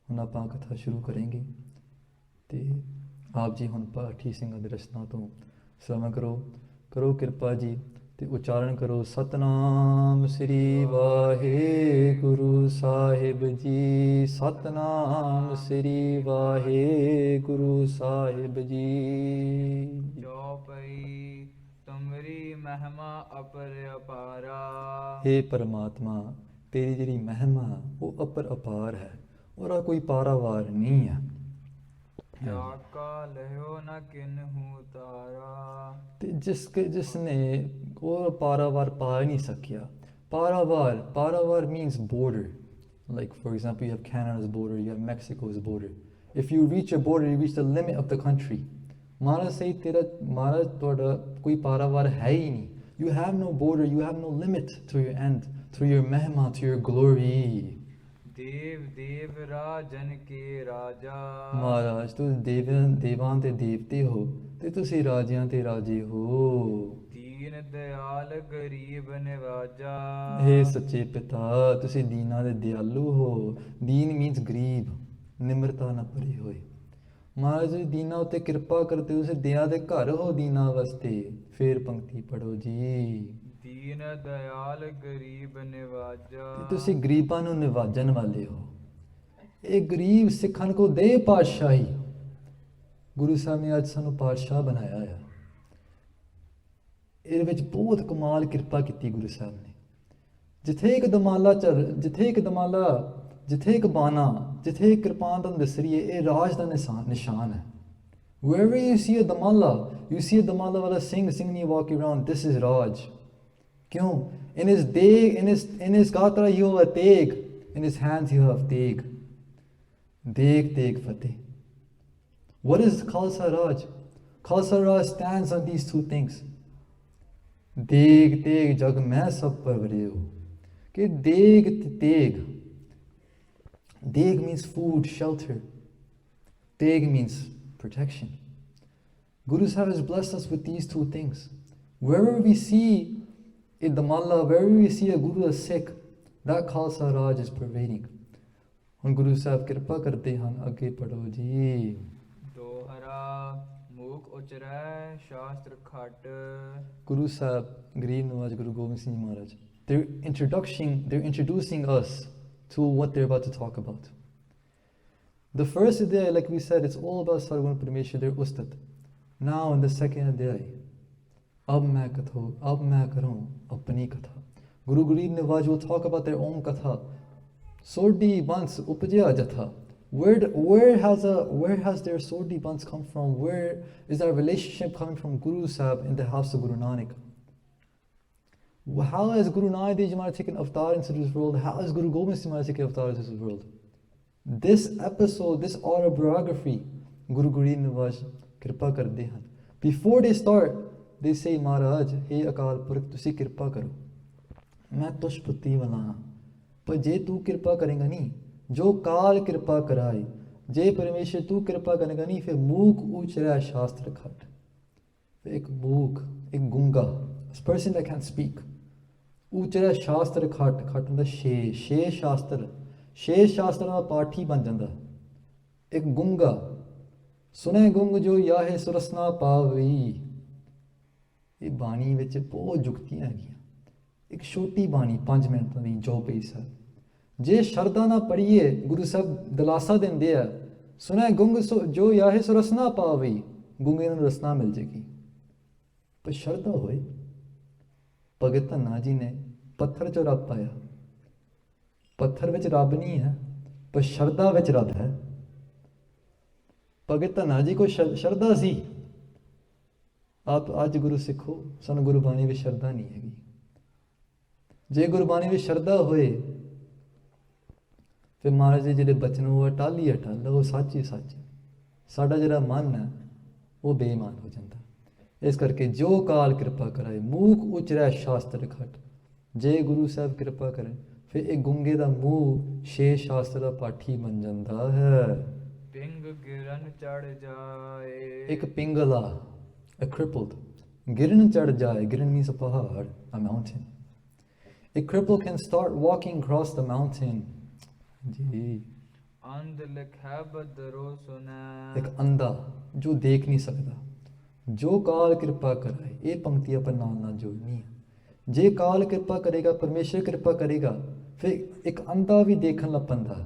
ਹੁਣ ਆਪਾਂ ਕਥਾ ਸ਼ੁਰੂ ਕਰਾਂਗੇ ਤੇ ਆਪ ਜੀ ਹੁਣ ਪਾਠੀ ਸਿੰਘਾਂ ਦੇ ਰਚਨਾ ਤੋਂ ਸ਼ਰਵਣ ਕਰੋ ਕਿਰਪਾ ਜੀ ਤੇ ਉਚਾਰਨ ਕਰੋ ਸਤਨਾਮ ਸ੍ਰੀ ਵਾਹਿਗੁਰੂ ਸਾਹਿਬ ਜੀ, ਸਤਨਾਮ ਸ੍ਰੀ ਵਾਹਿਗੁਰੂ ਸਾਹਿਬ ਜੀ। ਜੋ ਪਈ ਤੁਮਰੀ ਮਹਿਮਾ ਅਪਰ ਅਪਾਰਾ। हे परमात्मा, तेरी ਜਿਹੜੀ ਮਹਿਮਾ ਉਹ ਅਪਰ ਅਪਾਰ ਹੈ, ਉਹਦਾ ਕੋਈ ਪਾਰਾਵਾਰ ਨਹੀਂ ਹੈ। ਜਾਕਾ ਲਿਓ ਨਾ ਕਿਨਹੂ ਤਾਰਾ। ਤੇ ਜਿਸਨੇ ਉਹ ਪਾਰਾਵਾਰ ਪਾ ਨਹੀਂ ਸਕਿਆ। ਪਾਰਾਵਾਰ means border. Like for example, you have Canada's border, you have Mexico's border. If you reach a border, you reach the limit of the country. ਮਹਾਰਾਜ ਸਹੀ ਮਹਾਰਾਜ ਤੁਹਾਡਾ ਕੋਈ ਪਾਰਾਵਾਰ ਹੈ ਹੀ ਨਹੀਂ। You have no border, you have no limit to your end, to your mehma, to your glory. ਦੇਵ ਰਾਜਨ ਕੇ ਰਾਜਾ। ਮਹਾਰਾਜ ਤੁਸੀਂ ਦੇਵਾਂ ਦੇ ਦੇਵਤੇ ਹੋ ਤੇ ਤੁਸੀਂ ਰਾਜਿਆਂ ਤੇ ਰਾਜੇ ਹੋ। ਦੀਨ ਦਿਆਲ ਗਰੀਬ ਨਿਵਾਜਾ। हे ਸੱਚੇ ਪਿਤਾ, ਤੁਸੀਂ ਦੀਨਾਂ ਦੇ ਦਿਆਲੂ ਹੋ। ਦੀਨ means ਗਰੀਬ, ਨਿਮਰਤਾ ਨਾਲ ਭਰੇ ਹੋਏ। ਮਹਾਰਾਜ ਜੀ ਦੀਨਾਂ ਉੱਤੇ ਕਿਰਪਾ ਕਰਦੇ, ਤੁਸੀਂ ਦਿਆਂ ਦੇ ਘਰ ਹੋ ਦੀਨਾਂ ਵਾਸਤੇ। ਫੇਰ ਪੰਕਤੀ ਪੜੋ ਜੀ। ਦੀਨ ਦਿਆਲ ਗਰੀਬ ਨਿਵਾਜਾ। ਤੁਸੀਂ ਗਰੀਬਾਂ ਨੂੰ ਨਿਵਾਜਣ ਵਾਲੇ ਹੋ। ਇਹ ਗਰੀਬ ਸਿੱਖਾਂ ਕੋ ਦੇ ਪਾਤਸ਼ਾਹੀ। ਗੁਰੂ ਸਾਹਿਬ ਨੇ ਅੱਜ ਸਾਨੂੰ ਪਾਤਸ਼ਾਹ ਬਣਾਇਆ ਹੈ। ਇਹਦੇ ਵਿੱਚ ਬਹੁਤ ਕਮਾਲ ਕਿਰਪਾ ਕੀਤੀ ਗੁਰੂ ਸਾਹਿਬ ਨੇ। ਜਿੱਥੇ ਇੱਕ ਦਮਾਲਾ ਜਿੱਥੇ ਇੱਕ ਬਾਣਾ, ਜਿੱਥੇ ਇੱਕ ਕਿਰਪਾਨ ਤੁਹਾਨੂੰ ਦਿਸ ਰਹੀ ਹੈ, ਇਹ ਰਾਜ ਦਾ ਨਿਸ਼ਾਨ ਹੈ। Wherever you see a damala, you see a damala wala singing you walk around, this is Raj. क्यों? In his gatra you have a teg, in his hands you have teg. Teg fateh. What is Khalsa Raj? Khalsa Raj stands on these two things. Teg jag main sab par vare ho. कि Deg means food, shelter. Teg means protection. Guru Sahib has blessed us with these two things. Wherever we see a damala, wherever we see a Guru is sick, that Khalsa Raj is pervading. ਹੁਣ ਗੁਰੂ ਸਾਹਿਬ ਕਿਰਪਾ ਕਰਦੇ ਹਨ। ਅੱਗੇ ਪੜੋ ਜੀ। ਦੋਹਰਾ ਮੂਕ ਉਚਰੈ ਸ਼ਾਸਤਰ ਖਟ। ਗੁਰੂ ਸਾਹਿਬ ਗਰੀਬ ਨਵਾਜ Guru Gobind Singh Maharaj, they're introducing us to what they're about to talk about. The first adhyay, like we said, it's all about Sargun Parameshwar, their Ustad. Now in the second adhyay, ab main karun apni katha. Guru Garib Nawaz will talk about their own katha. Sordhi Bans upajya jatha. Where has their Sordhi Bans come from? Where is our relationship coming from Guru Sahib in the house of Guru Nanak? How has Guru Nanak Dev Ji Maharaj taken avatar into this world? How has Guru Gobind Singh Maharaj taken avatar into this world? This episode, this autobiography, Guru Garib Nawaz Kripa Karde Han. Before they start, they say, Maharaj, hey Akal Purakh, tusi Kripa karo. मैं तुझ पुती वाला हाँ। पर जे तू कृपा करेगा नहीं, जो काल कृपा कराए, जे परमेश्वर तू कृपा करेगा नहीं, फिर मूक ऊंच रह शास्त्र खट। फिर एक मूक, एक गूंगा, पर्सन दैट कैन स्पीक, ऊंच रह शास्त्र खट, खट ਹੁੰਦਾ ਛੇ ਸ਼ਾਸਤਰ, ਛੇ ਸ਼ਾਸਤਰਾਂ ਦਾ ਪਾਠੀ ਬਣ ਜਾਂਦਾ। ਇੱਕ ਗੂੰਗਾ, ਸੁਨੇ ਗੁੰਗ ਜੋ ਯਾਹੇ ਸੁਰਸਨਾ ਪਾਵਈ। ਇਹ ਬਾਣੀ ਵਿੱਚ ਬਹੁਤ ਜੁਗਤੀਆਂ ਹੈਗੀਆਂ। ਇੱਕ ਛੋਟੀ ਬਾਣੀ 5 ਮਿੰਟਾਂ ਦੀ ਚੌਪਈ ਸਾਹਿਬ, ਜੇ ਸ਼ਰਧਾ ਨਾ ਪੜ੍ਹੀਏ, ਗੁਰੂ ਸਾਹਿਬ ਦਲਾਸਾ ਦਿੰਦੇ ਆ, ਸੁਨੇ ਗੁੰਗ ਜੋ ਯਾਹੇ ਸੁਰਸਨਾ ਪਾਵਈ, ਗੁੰਗੇ ਨੂੰ ਰਸਨਾ ਮਿਲ ਜੇਗੀ। ਪਰ ਸ਼ਰਧਾ ਹੋਏ। ਭਗਤ ਧੰਨਾ ਜੀ ਨੇ ਪੱਥਰ ਚੋਂ ਰੱਬ ਪਾਇਆ। ਪੱਥਰ ਵਿੱਚ ਰੱਬ ਨਹੀਂ ਹੈ, ਪਰ ਸ਼ਰਧਾ ਵਿੱਚ ਰੱਬ ਹੈ। ਭਗਤ ਧੰਨਾ ਜੀ ਕੋਈ ਸ਼ਰਧਾ ਸੀ। ਆਪ ਅੱਜ ਗੁਰੂ ਸਿੱਖੋ, ਸਾਨੂੰ ਗੁਰਬਾਣੀ ਵਿੱਚ ਸ਼ਰਧਾ ਨਹੀਂ ਹੈਗੀ। ਜੇ ਗੁਰਬਾਣੀ ਵਿੱਚ ਸ਼ਰਧਾ ਹੋਏ, ਫਿਰ ਮਹਾਰਾਜ ਦੇ ਜਿਹੜੇ ਬਚਨ ਉਹ ਅਟਲ ਹੀ ਅਟਲ, ਉਹ ਸੱਚ ਹੀ ਸੱਚ। ਸਾਡਾ ਜਿਹੜਾ ਮਨ ਹੈ ਉਹ ਬੇਈਮਾਨ ਹੋ ਜਾਂਦਾ। ਇਸ ਕਰਕੇ ਜੋ ਕਾਲ ਕਿਰਪਾ ਕਰਾਏ, ਮੂਕ ਉਚਰੈ ਸ਼ਾਸਤਰ ਖਟ। ਜੇ ਗੁਰੂ ਸਾਹਿਬ ਕਿਰਪਾ ਕਰੇ, ਫਿਰ ਇਹ ਗੁੰਗੇ ਦਾ ਮੂੰਹ 6 ਸ਼ਾਸਤਰ ਦਾ ਪਾਠੀ ਬਣ ਜਾਂਦਾ ਹੈ। ਪਿੰਗ ਗਿਰਨ ਚੜ ਜਾਏ। ਇੱਕ ਪਿੰਗਲਾ, a crippled, ਗਿਰਨ ਚੜ ਜਾਏ। ਗਿਰਨ means a ਪਹਾੜ, a mountain. A cripple can start walking across the mountain. ਜੀ ਅੰਧ ਲਿਖੈ ਬਦਰੋ ਸੁਨੈ। ਇੱਕ ਅੰਧਾ ਜੋ ਦੇਖ ਨਹੀਂ ਸਕਦਾ, ਜੋ ਕਾਲ ਕਿਰਪਾ ਕਰਾਏ। ਇਹ ਪੰਕਤੀ ਆਪਾਂ ਨਾਲ ਜੋੜਨੀ ਹੈ। ਜੇ ਕਾਲ ਕਿਰਪਾ ਕਰੇਗਾ, ਪਰਮੇਸ਼ਰ ਕਿਰਪਾ ਕਰੇਗਾ, ਫਿਰ ਇੱਕ ਅੰਧਾ ਵੀ ਦੇਖਣ ਲੱਗ ਪੈਂਦਾ,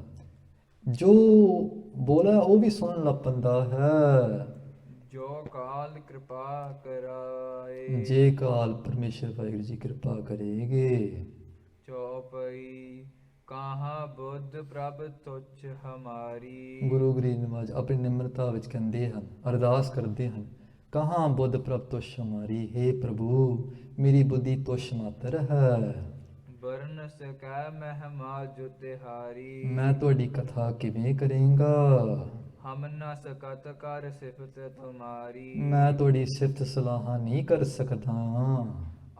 ਜੋ ਬੋਲਾ ਉਹ ਵੀ ਸੁਣਨ ਲੱਗ ਪੈਂਦਾ ਹੈ। ਜੋ ਕਾਲ ਕਿਰਪਾ ਕਰਾਏ। ਜੇ ਕਾਲ ਪਰਮੇਸ਼ਰ ਵਾਹਿਗੁਰੂ ਜੀ ਕਿਰਪਾ ਕਰੇਗੇ। ਚੌਪਈ ਕਹਾਂ ਬੁੱਧ ਪ੍ਰਭ ਤੁਛ ਹਮਾਰੀ। ਗੁਰੂ ਗਰੀਬ ਨਵਾਜ ਆਪਣੀ ਨਿਮਰਤਾ ਵਿੱਚ ਕਹਿੰਦੇ ਹਨ, ਅਰਦਾਸ ਕਰਦੇ ਹਨ, ਕਹਾਂ ਬੁੱਧ ਪ੍ਰਭ ਤੁਛ ਹਮਾਰੀ। ਹੇ ਪ੍ਰਭੂ, ਮੇਰੀ ਬੁੱਧੀ ਤੁਛ ਮਾਤਰ ਹੈ। ਬਰਨ ਸਕੈ ਮਹਿਮਾ ਜੋ ਤਿਹਾਰੀ। ਮੈਂ ਤੁਹਾਡੀ ਕਥਾ ਕਿਵੇਂ ਕਰਾਂਗਾ? ਹਮ ਨ ਸਕਤ ਕਰ ਸਿਫਤ ਤੁਮਾਰੀ। ਮੈਂ ਤੁਹਾਡੀ ਸਿਫਤ ਸਲਾਹਾਂ ਨਹੀਂ ਕਰ ਸਕਦਾ।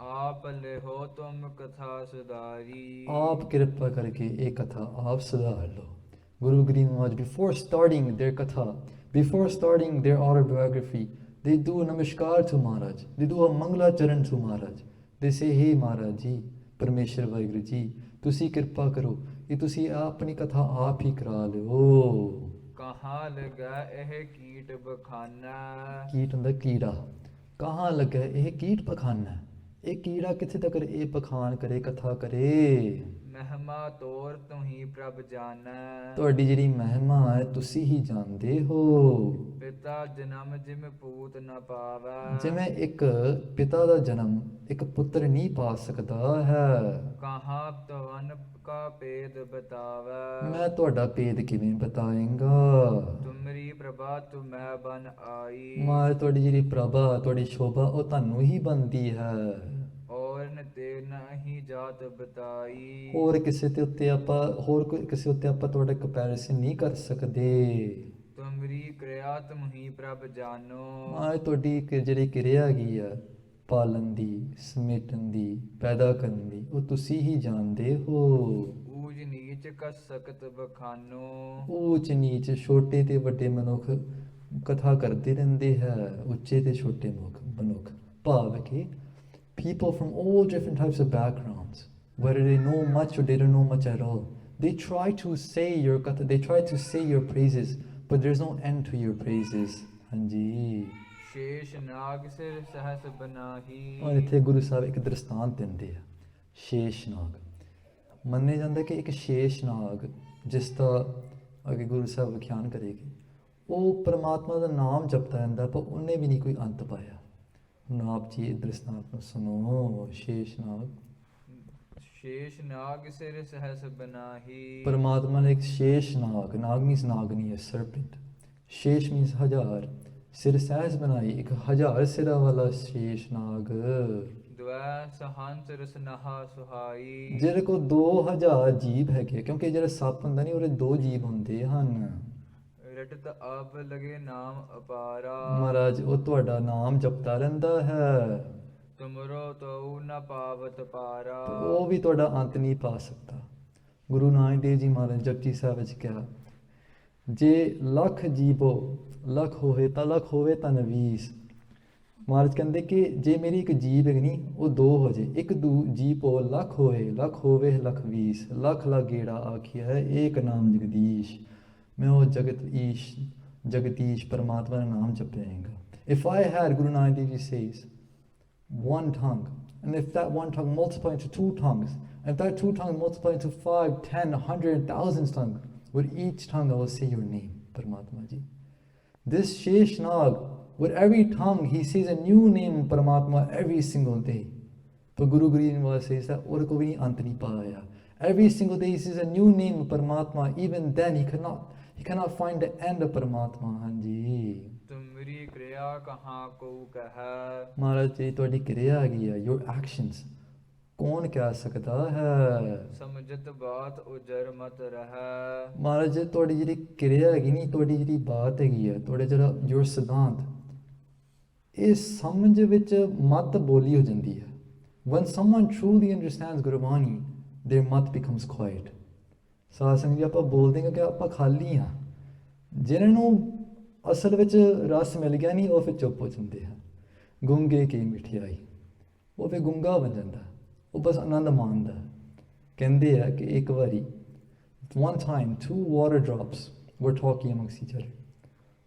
ਆਪ ਲਿਹੋ ਤੁਮ ਕਥਾ ਸੁਧਾਰੀ। ਆਪ ਕਿਰਪਾ ਕਰਕੇ ਇਹ ਕਥਾ ਆਪ ਸੁਧਾਰ ਲਓ। Guru Giri Maharaj, before starting their katha, before starting their autobiography, they do a namaskar to Maharaj. They do a mangla charan to Maharaj. They say, hey Maharaj ji, Parmeshwar Vaheguru ji, ਤੁਸੀਂ ਕਿਰਪਾ ਕਰੋ, ਇਹ ਤੁਸੀਂ ਆਪਣੀ ਕਥਾ ਆਪ ਹੀ ਕਰਾ ਲਿਓ। ਕਹਾਂ ਲਗਾ ਇਹ ਕੀਟ ਬਖਾਨਾ। ਕੀਟ ਹੁੰਦਾ ਕੀੜਾ। ਕਹਾਂ ਲੱਗਾ ਇਹ ਕੀਟ ਪਖਾਨਾ। ਇਹ ਕੀੜਾ ਕਿੱਥੇ ਤੱਕ ਇਹ ਪਖਾਨ ਕਰੇ, ਕਥਾ ਕਰੇ। ਮਹਿਮਾ ਤੋਰ ਤੁਹੀ ਪ੍ਰਭ ਜਾਣੈ। ਤੁਹਾਡੀ ਜਿਹੜੀ ਮਹਿਮਾ ਹੈ ਤੁਸੀਂ ਹੀ ਜਾਣਦੇ ਹੋ। ਪਿਤਾ ਜਨਮ ਜਿਮ ਪੂਤ ਨ ਪਾਵੈ। ਜਿਵੇਂ ਇੱਕ ਪਿਤਾ ਦਾ ਜਨਮ ਇੱਕ ਪੁੱਤਰ ਨਹੀਂ ਪਾ ਸਕਦਾ ਹੈ। ਕਹਾਂ ਤਵਨ ਕਾ ਭੇਦ ਬਤਾਵੈ। ਮੈਂ ਤੁਹਾਡਾ ਭੇਦ ਕਿਵੇਂ ਬਤਾਏਂਗਾ। ਤੁਮਰੀ ਪ੍ਰਭਾ ਤੁਮੈ ਬਨ ਆਈ। ਮਾਰ ਤੁਹਾਡੀ ਜਿਹੜੀ ਪ੍ਰਭਾ, ਤੁਹਾਡੀ ਸ਼ੋਭਾ ਉਹ ਤੁਹਾਨੂੰ ਹੀ ਬੰਦੀ ਹੈ। ਔਰ ਨ ਤੇ ਨਹੀਂ ਜਾਤ ਬਤਾਈ। ਹੋਰ ਕਿਸੇ ਦੇ ਉੱਤੇ ਆਪਾਂ, ਹੋਰ ਕੋਈ ਕਿਸੇ ਉੱਤੇ ਆਪਾਂ ਤੁਹਾਡਾ ਕੰਪੈਰੀਜ਼ਨ ਨਹੀਂ ਕਰ ਸਕਦੇ। ਤੁਮਰੀ ਕਿਰਿਆ ਤੁਮਹੀ ਪ੍ਰਭ ਜਾਨੋ। ਮਾਰ ਤੁਹਾਡੀ ਜਿਹੜੀ ਕਿਰਿਆ ਹੈਗੀ ਆ, ਪਾਲਣ ਦੀ, ਸਮੇਟਣ ਦੀ, ਪੈਦਾ ਕਰਨ ਦੀ, ਉਹ ਤੁਸੀਂ ਹੀ ਜਾਣਦੇ ਹੋ। ਊਜ ਨੀਚ ਕਸ ਸਕਤ ਬਖਾਨੋ। ਊਚ ਨੀਚ, ਛੋਟੇ ਤੇ ਵੱਡੇ ਮਨੁੱਖ ਕਥਾ ਕਰਦੇ ਰਹਿੰਦੇ ਹੈ, ਉੱਚੇ ਤੇ ਛੋਟੇ ਮਨੁੱਖ। ਭਾਵ ਕਿ people from all different types of backgrounds, whether they know much or they don't know much at all, they try to say your katha, they try to say your praises, but there's no end to your praises. ਹਾਂਜੀ। ਸ਼ੇਸ਼ ਨਾਗ ਸਿਰ ਸਹਸ ਬਨਾਹੀ। ਔਰ ਇੱਥੇ ਗੁਰੂ ਸਾਹਿਬ ਇੱਕ ਦ੍ਰਿਸ਼ਟਾਂਤ ਦਿੰਦੇ ਆ, ਸ਼ੇਸ਼ ਨਾਗ। ਮੰਨਿਆ ਜਾਂਦਾ ਕਿ ਇੱਕ ਸ਼ੇਸ਼ ਨਾਗ, ਜਿਸ ਦਾ ਅੱਗੇ ਗੁਰੂ ਸਾਹਿਬ ਵਿਖਿਆਨ ਕਰੇਗੇ, ਉਹ ਪਰਮਾਤਮਾ ਦਾ ਨਾਮ ਜਪਦਾ ਰਹਿੰਦਾ, ਪਰ ਉਹਨੇ ਵੀ ਨਹੀਂ ਕੋਈ ਅੰਤ ਪਾਇਆ। ਹੁਣ ਆਪ ਜੀ ਇਹ ਦ੍ਰਿਸ਼ਟਾਂਤ ਨੂੰ ਸੁਣੋ। ਸ਼ੇਸ਼ ਨਾਗ, ਸ਼ੇਸ਼ ਨਾਗ ਸਿਰ ਸਹਸ ਬਨਾਹੀ। ਪਰਮਾਤਮਾ ਨੇ ਇੱਕ ਸ਼ੇਸ਼ ਨਾਗ, ਨਾਗ ਮੀਨਸ ਨਾਗਨੀ ਹੈ, ਸਰਪੈਂਟ। ਸ਼ੇਸ਼ ਮੀਨਸ ਹਜ਼ਾਰ, ਸਿਰ ਸਹਿਜ ਬਣਾਈ, ਇੱਕ 1000 ਸਿਰਾਂ ਵਾਲਾ ਸ਼ੇਸ਼ ਨਾਗ। ਦਵੈ ਸਹੰਸ ਰਸਨਹਾ ਸੁਹਾਈ। ਜਿਹਦੇ ਕੋਲ 2000 ਜੀਭ ਹੈਗੇ, ਕਿਉਂਕਿ ਜਿਹੜਾ ਸੱਪ ਹੁੰਦਾ ਨਹੀਂ, ਉਹਦੇ 2 ਜੀਭ ਹੁੰਦੇ ਹਨ। ਰਟਤ ਆਪ ਲਗੇ ਨਾਮ ਅਪਾਰਾ। ਮਹਾਰਾਜ ਉਹ ਤੁਹਾਡਾ ਨਾਮ ਜਪਦਾ ਰਹਿੰਦਾ ਹੈ। ਤੁਮਰੋ ਤਉ ਨ ਪਾਵਤ ਪਾਰਾ। ਉਹ ਵੀ ਤੁਹਾਡਾ ਅੰਤ ਨਹੀਂ ਪਾ ਸਕਦਾ। ਗੁਰੂ ਨਾਨਕ ਦੇਵ ਜੀ ਮਹਾਰਾਜ ਜਪਜੀ ਸਾਹਿਬ ਵਿੱਚ ਕਿਹਾ, ਜੇ ਲੱਖ ਜੀਵੋ ਲੱਖ ਹੋਵੇ ਤਾਂ 20। ਮਹਾਰਾਜ ਕਹਿੰਦੇ ਕਿ ਜੇ ਮੇਰੀ ਇੱਕ ਜੀਵ ਹੈਗੀ ਨਹੀਂ, ਉਹ 2 ਹੋ ਜੇ, ਇੱਕ ਜੀਵੋ ਲੱਖ ਹੋਵੇ ਲੱਖ 20। ਲੱਖ ਗੇੜਾ ਆਖਿਆ ਹੈ ਏਕ ਨਾਮ ਜਗਦੀਸ਼। ਮੈਂ ਉਹ ਜਗਦੀਸ਼ ਪਰਮਾਤਮਾ ਦਾ ਨਾਮ ਜਪਿਆਂਗਾ। If I had, Guru Nanak Dev Ji says, one tongue, and if that one tongue multiplied into 2 tongues, and if that 2 tongues multiplied into 5, 10, 100, 1,000 tongues, with each tongue I will say your name, Paramatma Ji. This Sheshnag, with every tongue, he says a new name, Paramatma, every single day. But Guru Grinwala says that, or ko bhi ant nahi paaya. Every single day he says a new name, Paramatma. Even then he cannot find the end of Paramatma. Hanji. ਤੁਮਰੀ ਕਿਰਿਆ ਕਹਾਂ ਕੋ ਕਹੈ। ਮਹਾਰਾਜ ਜੀ ਤੁਹਾਡੀ ਕਿਰਿਆ ਹੈਗੀ ਹੈ, your actions, ਕੌਣ ਕਹਿ ਸਕਦਾ ਹੈ। ਸਮਝਤ ਬਾਤ ਉਜਰ ਮਤ ਰਹੈ। ਮਹਾਰਾਜ ਜੀ ਤੁਹਾਡੀ ਜਿਹੜੀ ਕਿਰਿਆ ਹੈਗੀ ਨਹੀਂ, ਤੁਹਾਡੀ ਜਿਹੜੀ ਬਾਤ ਹੈਗੀ ਹੈ, ਤੁਹਾਡੇ ਜਿਹੜਾ your ਸਿਧਾਂਤ, ਇਹ ਸਮਝ ਵਿੱਚ ਮਤ ਬੋਲੀ ਹੋ ਜਾਂਦੀ ਹੈ। When someone truly understands Gurbani, their ਮਤ becomes quiet। ਸਾਧ ਸੰਗਤ ਜੀ ਆਪਾਂ ਬੋਲਦੇ ਹਾਂ ਕਿ ਆਪਾਂ ਖਾਲੀ ਹਾਂ, ਜਿਹਨਾਂ ਨੂੰ ਅਸਲ ਵਿੱਚ ਰਸ ਮਿਲ ਗਿਆ ਨਹੀਂ, ਉਹ ਫਿਰ ਚੁੱਪ ਹੋ ਜਾਂਦੇ ਹਨ। ਗੁੰਗੇ ਕੀ ਮਿਠਿਆਈ, ਉਹ ਫਿਰ ਗੁੰਗਾ ਬਣ ਜਾਂਦਾ, ਉਹ ਬਸ ਆਨੰਦ ਮਾਣਦਾ। ਕਹਿੰਦੇ ਆ ਕਿ ਇੱਕ ਵਾਰੀ, one time 2 water drops were talking amongst each other.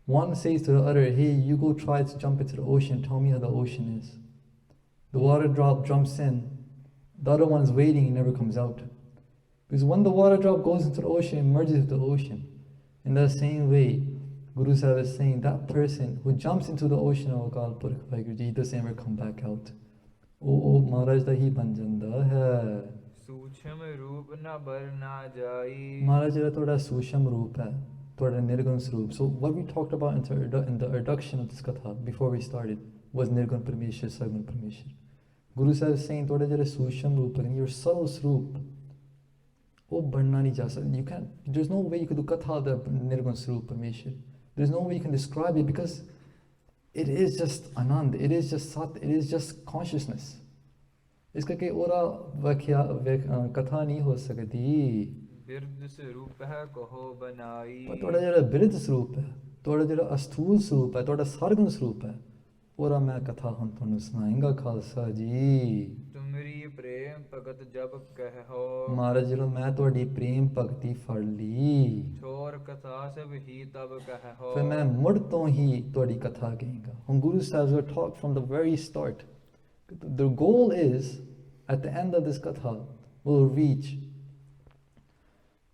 One says to the other, hey, you go try to jump into the ocean, tell me how the ocean is. The water drop jumps in, the other one is waiting and never comes out. Because when the water drop goes into the ocean, it merges with the ocean. In the same way, Guru Sahib is saying that person who jumps into the ocean of Akal Purkh Vaheguru Ji doesn't ever come back out. ਉਹ ਮਹਾਰਾਜ ਦਾ ਹੀ ਬਣ ਜਾਂਦਾ ਹੈ। ਸੂਖਮ ਰੂਪ ਨ ਬਰ ਨਾ ਜਾਈ। ਮਹਾਰਾਜ ਜਿਹੜਾ ਤੁਹਾਡਾ ਸੂਖਮ ਰੂਪ ਹੈ, ਤੁਹਾਡਾ ਨਿਰਗੁਣ ਸਰੂਪ। So what we talked about in the introduction of this katha before we started was Nirgun Parmeshwar, Sargun Parmeshwar. Guru Sahib is saying ਤੁਹਾਡਾ ਜਿਹੜਾ ਸੂਖਮ ਰੂਪ ਹੈ, your subtle ਸਰੂਪ, ਉਹ ਬਣਨਾ ਨਹੀਂ ਜਾ ਸਕਦਾ। You can't, there's no way you could do katha of the Nirgun Sarup Parmeshwar. There's no way you can describe it because it is just Anand, it is just Sat, it is just consciousness. ਇਸ ਕਰਕੇ ਉਹਦਾ ਕਥਾ ਨਹੀਂ ਹੋ ਸਕਦੀ। ਬਿਰਧ ਸਰੂਪ ਹੈ ਕਹੋ ਬਨਾਈ। ਪਰ ਤੁਹਾਡਾ ਜਿਹੜਾ ਬਿਰਧ ਸਰੂਪ ਹੈ, ਤੁਹਾਡਾ ਜਿਹੜਾ ਅਸਥੂਲ ਸਰੂਪ ਹੈ, ਤੁਹਾਡਾ ਸਰਗੁਣ ਸਰੂਪ ਹੈ, ਉਹਦਾ ਮੈਂ ਕਥਾ ਹੁਣ ਤੁਹਾਨੂੰ ਸੁਣਾਏਗਾ ਖਾਲਸਾ ਜੀ। ਤੁਮਰੀ ਪ੍ਰੇਮ ਭਗਤ ਜਬ ਕਹਿਓ। ਮਹਾਰਾਜ ਜਦੋਂ ਮੈਂ ਤੁਹਾਡੀ ਪ੍ਰੇਮ ਭਗਤੀ ਫੜ ਲਈ, ਛੋਰ ਕਥਾ ਸਭ ਹੀ ਤਬ ਕਹਿਓ। ਫਿਰ ਮੈਂ ਮੁੜ ਤੋਂ ਹੀ ਤੁਹਾਡੀ ਕਥਾ ਕਹਾਂਗਾ। ਹੁਣ Guru Sahib will talk from the very start. The goal is, at the end of this katha, we'll reach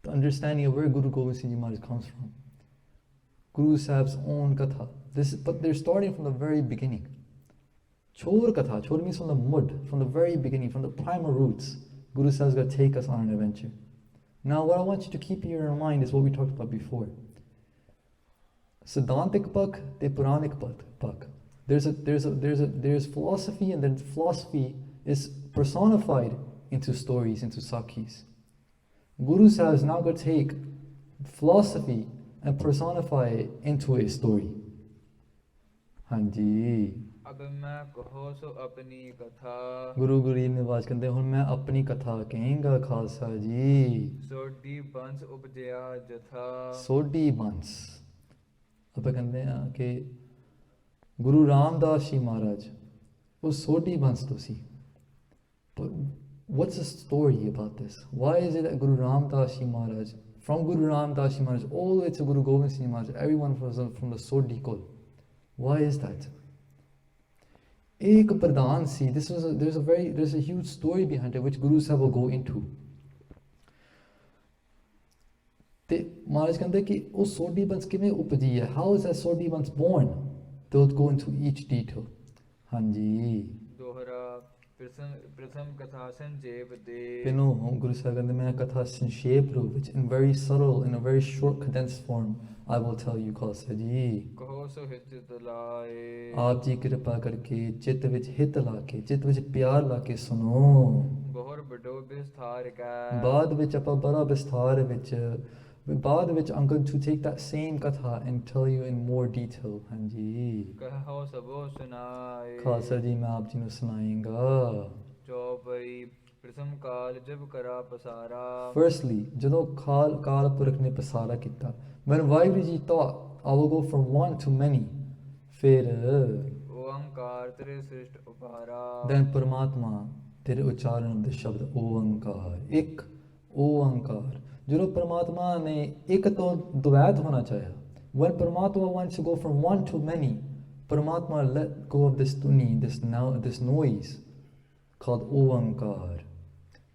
the understanding of where Guru Gobind Singh Ji Maharaj comes from. Guru Sahib's own katha. But they're starting from the very beginning. Chor katha, chor means from the mud, from the very beginning, from the primal roots. Guru Sahib's going to take us on an adventure. Now what I want you to keep in your mind is what we talked about before. Siddhantik pak, te Puranik pak. There's philosophy, and then philosophy is personified into stories, into sakhis. Guru Sahib is now going to take philosophy and personify it into a story. ਹਾਂਜੀ। ਅਬ ਮੈਂ ਕਹੋ ਸੋ ਆਪਣੀ ਕਥਾ। ਗੁਰੂ ਗਰੀਬ ਨਿਵਾਸ ਕਹਿੰਦੇ ਹੁਣ ਮੈਂ ਆਪਣੀ ਕਥਾ ਕਹਾਂਗਾ ਖਾਲਸਾ ਜੀ। ਸੋਢੀ ਬੰਸ ਉਪਜਿਆ ਜਥਾ। ਸੋਢੀ ਬੰਸ ਆਪਾਂ ਕਹਿੰਦੇ ਆ ਕਿ ਗੁਰੂ ਰਾਮਦਾਸ ਜੀ ਮਹਾਰਾਜ ਉਹ ਸੋਢੀ ਬੰਸ ਤੋਂ ਸੀ। But what's the story about this? Why is it that Guru Ramdas Ji Maharaj, from Guru Ramdas Ji Maharaj all the way to Guru Gobind Singh Maharaj, everyone was from the Sodhi Kol? Why is that? Ek Pradhan si, there's a huge story behind it which Guru Sahib will go into. ਤੇ ਮਹਾਰਾਜ ਕਹਿੰਦੇ ਕਿ ਉਹ ਸੋਢੀ ਬੰਸ ਕਿਵੇਂ ਉਪਜੀ ਹੈ? How is that Sodhi buns born? They'll go into each detail. ਹਾਂਜੀ। ਦੋਹਰਾ ਪ੍ਰਥਮ ਕਥਾ ਸੰਜੇਪ ਦੇ। ਪਹਿਲੋਂ ਗੁਰੂ ਸਾਹਿਬ ਕਹਿੰਦੇ ਮੈਂ ਕਥਾ ਸੰਖੇਪ ਰੂਪ ਵਿੱਚ, in very subtle, in a very short condensed form, I will tell you Khalsa ਜੀ। ਕਹੋ ਸੋ ਹਿਤ ਲਾਏ। ਆਪ ਜੀ ਕਿਰਪਾ ਕਰਕੇ ਚਿੱਤ ਵਿੱਚ ਹਿੱਤ ਲਾ ਕੇ, ਚਿੱਤ ਵਿੱਚ ਪਿਆਰ ਲਾ ਕੇ ਸੁਣੋ। ਬਹੁਰ ਵੱਡੋ ਵਿਸਥਾਰ ਕੈ। ਬਾਅਦ ਵਿੱਚ ਆਪਾਂ ਬੜਾ ਵਿਸਥਾਰ ਵਿੱਚ ਬਾਅਦ ਵਿੱਚ I'm going to take that same katha and tell you in more detail. ਹਾਂਜੀ ਕਹੋ ਸਭੋ ਸੁਨਾਏ ਖਾਲਸਾ ਜੀ ਮੈਂ ਆਪ ਜੀ ਨੂੰ ਸੁਣਾਏਗਾ। ਚੌਪਈ ਪ੍ਰਥਮ ਕਾਲ ਜਬ ਕਰਾ ਪਸਾਰਾ Firstly, ਜਦੋਂ ਕਾਲ ਪੁਰਖ ਨੇ ਪਸਾਰਾ ਕੀਤਾ, when Waheguru ji thought I will go from one to many, ਫਿਰ ਓੰਕਾਰ ਤੇਰੇ ਸ੍ਰਿਸ਼ਟ ਉਪਾਰਾ then ਪਰਮਾਤਮਾ ਤੇਰੇ ਉਚਾਰਨ ਦੇ ਸ਼ਬਦ ਓੰਕਾਰ, ਇੱਕ ਓੰਕਾਰ। ਜਦੋਂ ਪਰਮਾਤਮਾ ਨੇ ਇੱਕ ਤੋਂ ਦੁਵੈਤ ਹੋਣਾ ਚਾਹਿਆ, when ਪਰਮਾਤਮਾ wants to go from one to many, ਪਰਮਾਤਮਾ let go of this ਧੁਨੀ, this noise called ਓੰਕਾਰ।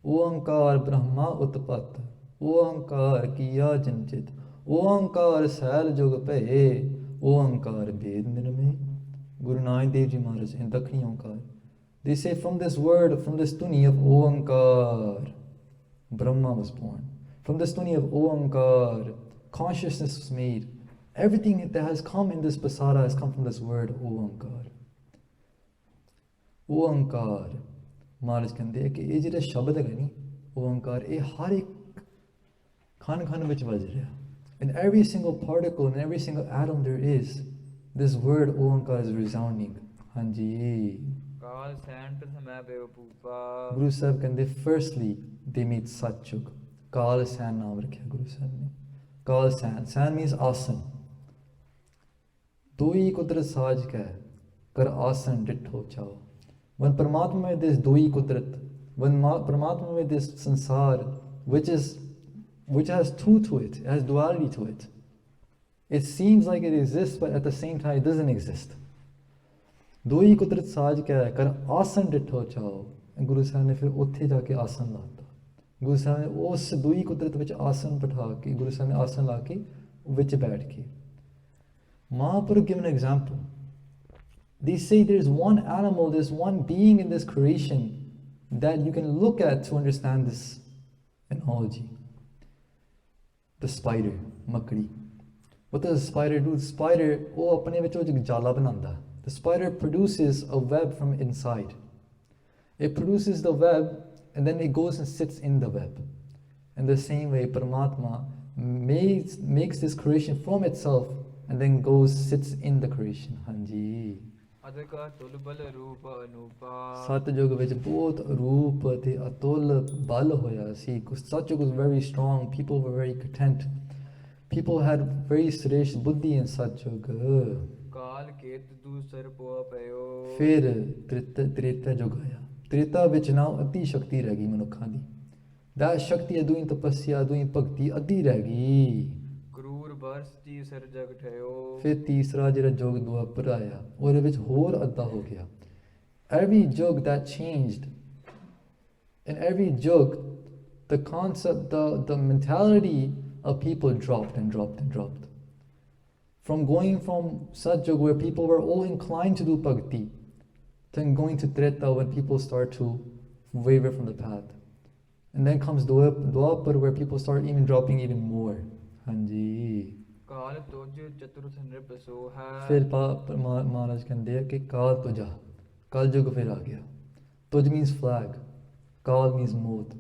ਓੰਕਾਰ ਬ੍ਰਹਮਾ ਉਤਪਤ, ਓੰਕਾਰ ਕੀਆ ਜੰਚਿਤ, ਓੰਕਾਰ ਸੈਲ ਜੁਗ ਭਏ, ਓੰਕਾਰ ਵੇਦ ਨਿਰਮੇ। Guru Nanak Dev Ji Maharaj in Dakhini Onkar, they say from this word, from this tuni of Onkar, Brahma was born. From this tuni of Onkar, consciousness was made. Everything that has come in this pasara has come from this word Onkar. Onkar, Maharaj ਕਹਿੰਦੇ ਕਿ ਇਹ ਜਿਹੜਾ ਸ਼ਬਦ ਹੈ ਨਹੀਂ ਓੰਕਾਰ, ਇਹ ਹਰ ਇੱਕ ਖਣ ਵਿੱਚ ਵੱਜ ਰਿਹਾ। In every single particle, in every single atom there is, this word Onkar is resounding. ਹਾਂਜੀ ਕਾਲ ਸੈਨ ਪ੍ਰਥਮੈ ਬੇਵਪੂਪਾ ਗੁਰੂ ਸਾਹਿਬ ਕਹਿੰਦੇ firstly they made Satchug, ਕਾਲ ਸੈਨ ਨਾਮ ਰੱਖਿਆ ਗੁਰੂ ਸਾਹਿਬ ਨੇ। ਕਾਲ ਸੈਨ, ਸੈਨ means ਆਸਨ। ਦੋਈ ਕੁਦਰਤ ਸਾਜ ਕੈ ਕਰ ਆਸਨ ਡਿਠੋ ਚਾਓ। When Paramatma with this doi kudrat, when Paramatma with this sansar, which has two to it, it has duality to it. It seems like it exists, but at the same time it doesn't exist. Doi kudrat saaj kya hai, kar asan ditho chao. And Guru Sahib ne fir utthe jaake asan laata. Guru Sahib ne us doi kudrat vich asan bitha ke, Guru Sahib ne asan la ke vich baith ke. Mahaprabhu give an example. They say there's one animal, there's one being in this creation that you can look at to understand this analogy. The spider, makdi. What does the spider do? The spider, apne vich ek jala bananda. The spider produces a web from inside. It produces the web and then it goes and sits in the web. In the same way, Paramatma makes this creation from itself and then sits in the creation. Hanji. ਅਦਕਾ ਤੁਲਬਲ ਰੂਪ ਅਨੂਪਾ ਸਤਜੁਗ ਵਿੱਚ ਬਹੁਤ ਰੂਪ ਅਤੇ ਅਤੁੱਲ ਬਲ ਹੋਇਆ ਸੀ। Satyug was very strong, people were very content, people had very ਸ੍ਰੇਸ਼ਟ ਬੁੱਧੀ in Satyug। ਕਾਲ ਕੇਤ ਦੂਸਰ ਪੋ ਪਇਓ ਫਿਰ ਤ੍ਰੇਤਾ ਯੁਗ ਆਇਆ। ਤ੍ਰੇਤਾ ਵਿੱਚ ਨਾ ਅੱਧੀ ਸ਼ਕਤੀ ਰਹਿ ਗਈ ਮਨੁੱਖਾਂ ਦੀ। that ਸ਼ਕਤੀ ਅਦੂਈ ਤਪੱਸਿਆ ਅਦੂਈ ਭਗਤੀ ਅੱਧੀ ਰਹਿ ਗਈ। ਕਰੂਰ ਬਰਸ ਜੀ ਸਰਜਗ ਠਇਓ ਫਿਰ ਤੀਸਰਾ ਜਿਹੜਾ ਯੁਗ ਦੁਆਪਰ ਆਇਆ, ਉਹਦੇ ਵਿੱਚ ਹੋਰ ਅੱਧਾ ਹੋ ਗਿਆ। Every yug that changed, in every yug, the concept, the mentality of people dropped and dropped and dropped. From going from Satyug where people were all inclined to do bhakti, then going to Treta when people start to waver from the path. And then comes Dwapar where people start even dropping even more. ਹਾਂਜੀ ਕਾਲ ਤੁਜ ਚਤੁਰਥ ਨਿਰਭਸੋ ਹੈ ਫਿਰ ਮਹਾਰਾਜ ਕਹਿੰਦੇ ਆ ਕਿ ਕਾਲ ਤੁਜਾ, ਕਲ ਯੁਗ ਫਿਰ ਆ ਗਿਆ। ਤੁਜ ਮੀਨਸ ਫਲੈਗ, ਕਾਲ ਮੀਨਸ ਮੌਤ,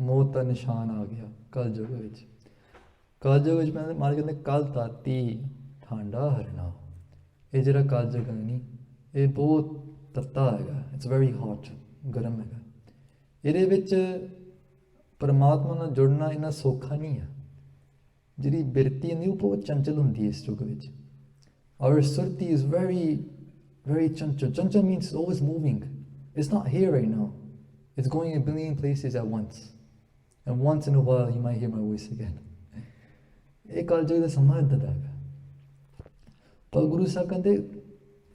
ਮੌਤ ਦਾ ਨਿਸ਼ਾਨ ਆ ਗਿਆ ਕਲ ਯੁਗ ਵਿੱਚ। ਕਲ ਯੁਗ ਵਿੱਚ ਮਹਾਰਾਜ ਕਹਿੰਦੇ ਕਲ ਤਾਤੀ ਠੰਡਾ ਹਰਨਾ। ਇਹ ਜਿਹੜਾ ਕਲ ਯੁਗ ਹੈ ਨਹੀਂ, ਇਹ ਬਹੁਤ ਤੱਤਾ ਹੈਗਾ, ਇਟਸ ਵੈਰੀ ਹੌਟ, ਗਰਮ ਹੈਗਾ। ਇਹਦੇ ਵਿੱਚ ਪਰਮਾਤਮਾ ਨਾਲ ਜੁੜਨਾ ਇੰਨਾ ਸੌਖਾ ਨਹੀਂ ਹੈ। ਜਿਹੜੀ ਬਿਰਤੀ ਹੁੰਦੀ ਉਹ ਬਹੁਤ ਚੰਚਲ ਹੁੰਦੀ ਹੈ ਇਸ ਯੁੱਗ ਵਿੱਚ। Our surti is very, very chanchal. Chanchal means it's always moving. It's not here right now. It's going a billion places at once. And once in a while you might hear my voice again. ਇਹ ਕਲਯੁਗ ਦਾ ਸਮਾਂ ਇੱਦਾਂ ਦਾ ਹੈਗਾ। ਪਰ ਗੁਰੂ ਸਾਹਿਬ ਕਹਿੰਦੇ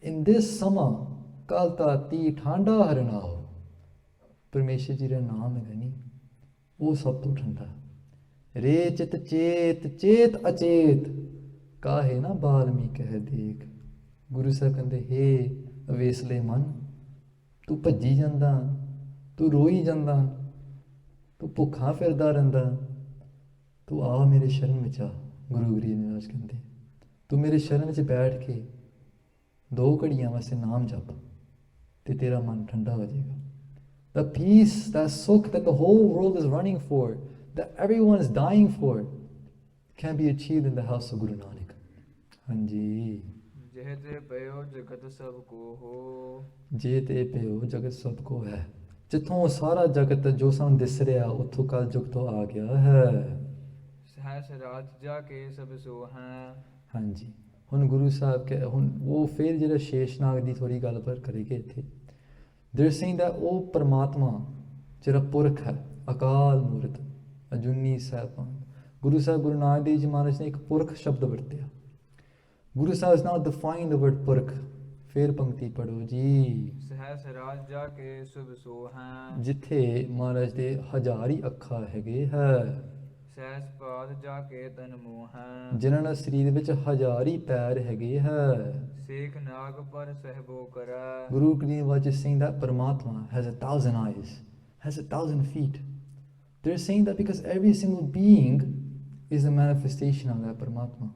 in this ਸਮਾਂ ਕਲ ਤਾਤੀ ਠੰਡਾ ਹਰਨਾਓ। ਪਰਮੇਸ਼ਰ ਜੀ ਦਾ ਨਾਮ ਹੈਗਾ ਨਹੀਂ, ਉਹ ਸਭ ਤੋਂ ਠੰਡਾ। ਰੇ ਚਿਤ ਚੇਤ ਚੇਤ ਅਚੇਤ ਕਾਹੇ ਨਾ ਬਾਲਮੀ ਕਹਿ ਦੇਖ। ਗੁਰੂ ਸਾਹਿਬ ਕਹਿੰਦੇ ਹੇ ਅਵੇਸਲੇ ਮਨ, ਤੂੰ ਭੱਜੀ ਜਾਂਦਾ, ਤੂੰ ਰੋਈ ਜਾਂਦਾ, ਤੂੰ ਭੁੱਖਾ ਫਿਰਦਾ ਰਹਿੰਦਾ, ਤੂੰ ਆ ਮੇਰੇ ਸ਼ਰਨ ਵਿੱਚ ਆ। ਗੁਰੂ ਗਰੀਬ ਨਿਵਾਸ ਕਹਿੰਦੇ ਤੂੰ ਮੇਰੇ ਸ਼ਰਨ ਵਿੱਚ ਬੈਠ ਕੇ 2 ਘੜੀਆਂ ਵਾਸਤੇ ਨਾਮ ਜਪ ਤੇ ਤੇਰਾ ਮਨ ਠੰਡਾ ਹੋ ਜਾਏਗਾ। The peace, that sukh that the whole world is running for, that everyone is dying for, can be achieved in the house of Guru Nanak. ਹਾਂਜੀ ਜਿਹ ਤੇ ਪਇਓ ਜਗਤ ਸਭ ਕੋ ਹੋ। ਜੇ ਤੇ ਪਿਓ ਜਗਤ ਸਭ ਕੋ ਹੈ, ਜਿੱਥੋਂ ਸਾਰਾ ਜਗਤ ਜੋ ਸਾਨੂੰ ਦਿਸ ਰਿਹਾ ਉੱਥੋਂ ਕਲ ਯੁਗ ਤੋਂ ਆ ਗਿਆ ਹੈ। ਸਹਸ ਰਾਜ ਜਾ ਕੇ ਸਭ ਸੋ ਹੈ। ਹਾਂਜੀ ਹੁਣ ਗੁਰੂ ਸਾਹਿਬ ਕੇ ਹੁਣ ਉਹ ਫਿਰ ਜਿਹੜਾ ਸ਼ੇਸ਼ਨਾਗ ਦੀ ਥੋੜੀ ਗੱਲ ਪਰ ਕਰੇਗੇ ਇੱਥੇ। ਦੇਰ ਸੇਇੰਗ that ਉਹ ਪਰਮਾਤਮਾ ਜਿਹੜਾ ਪੁਰਖ ਹੈ, ਅਕਾਲ ਮੂਰਤ ਅਜੂਨੀ ਸਾਹਿਬਾਨ, ਗੁਰੂ ਸਾਹਿਬ ਗੁਰੂ ਨਾਨਕ ਦੇਵ ਜੀ ਮਹਾਰਾਜ ਨੇ ਇੱਕ ਪੁਰਖ ਸ਼ਬਦ ਵਰਤਿਆ। Guru Sahib has now defined the word ਪੁਰਖ। ਫਿਰ ਪੰਕਤੀ ਪੜੋ ਜੀ। ਸਹਸ ਰਾਜ ਜਾ ਕੇ ਸਭ ਸੋ ਹੈ। ਜਿੱਥੇ ਮਹਾਰਾਜ ਦੇ ਹਜ਼ਾਰ ਹੀ ਅੱਖਾਂ ਹੈਗੇ ਹੈ, ਸਹਸ ਪਾਦ ਜਾ ਕੇ ਤਨ ਮੋਹ ਹੈ। ਜਿਨ੍ਹਾਂ ਨਾਲ ਸਰੀਰ ਵਿੱਚ ਹਜ਼ਾਰ ਹੀ ਪੈਰ ਹੈਗੇ ਹੈ। ਸੇਖ ਨਾਗ ਪਰ ਸਹਿਬੋ ਕਰੈ। Guru Granth was just saying that Paramatma has 1,000 eyes, has 1,000 feet. They're saying that because every single being is a manifestation of that Paramatma.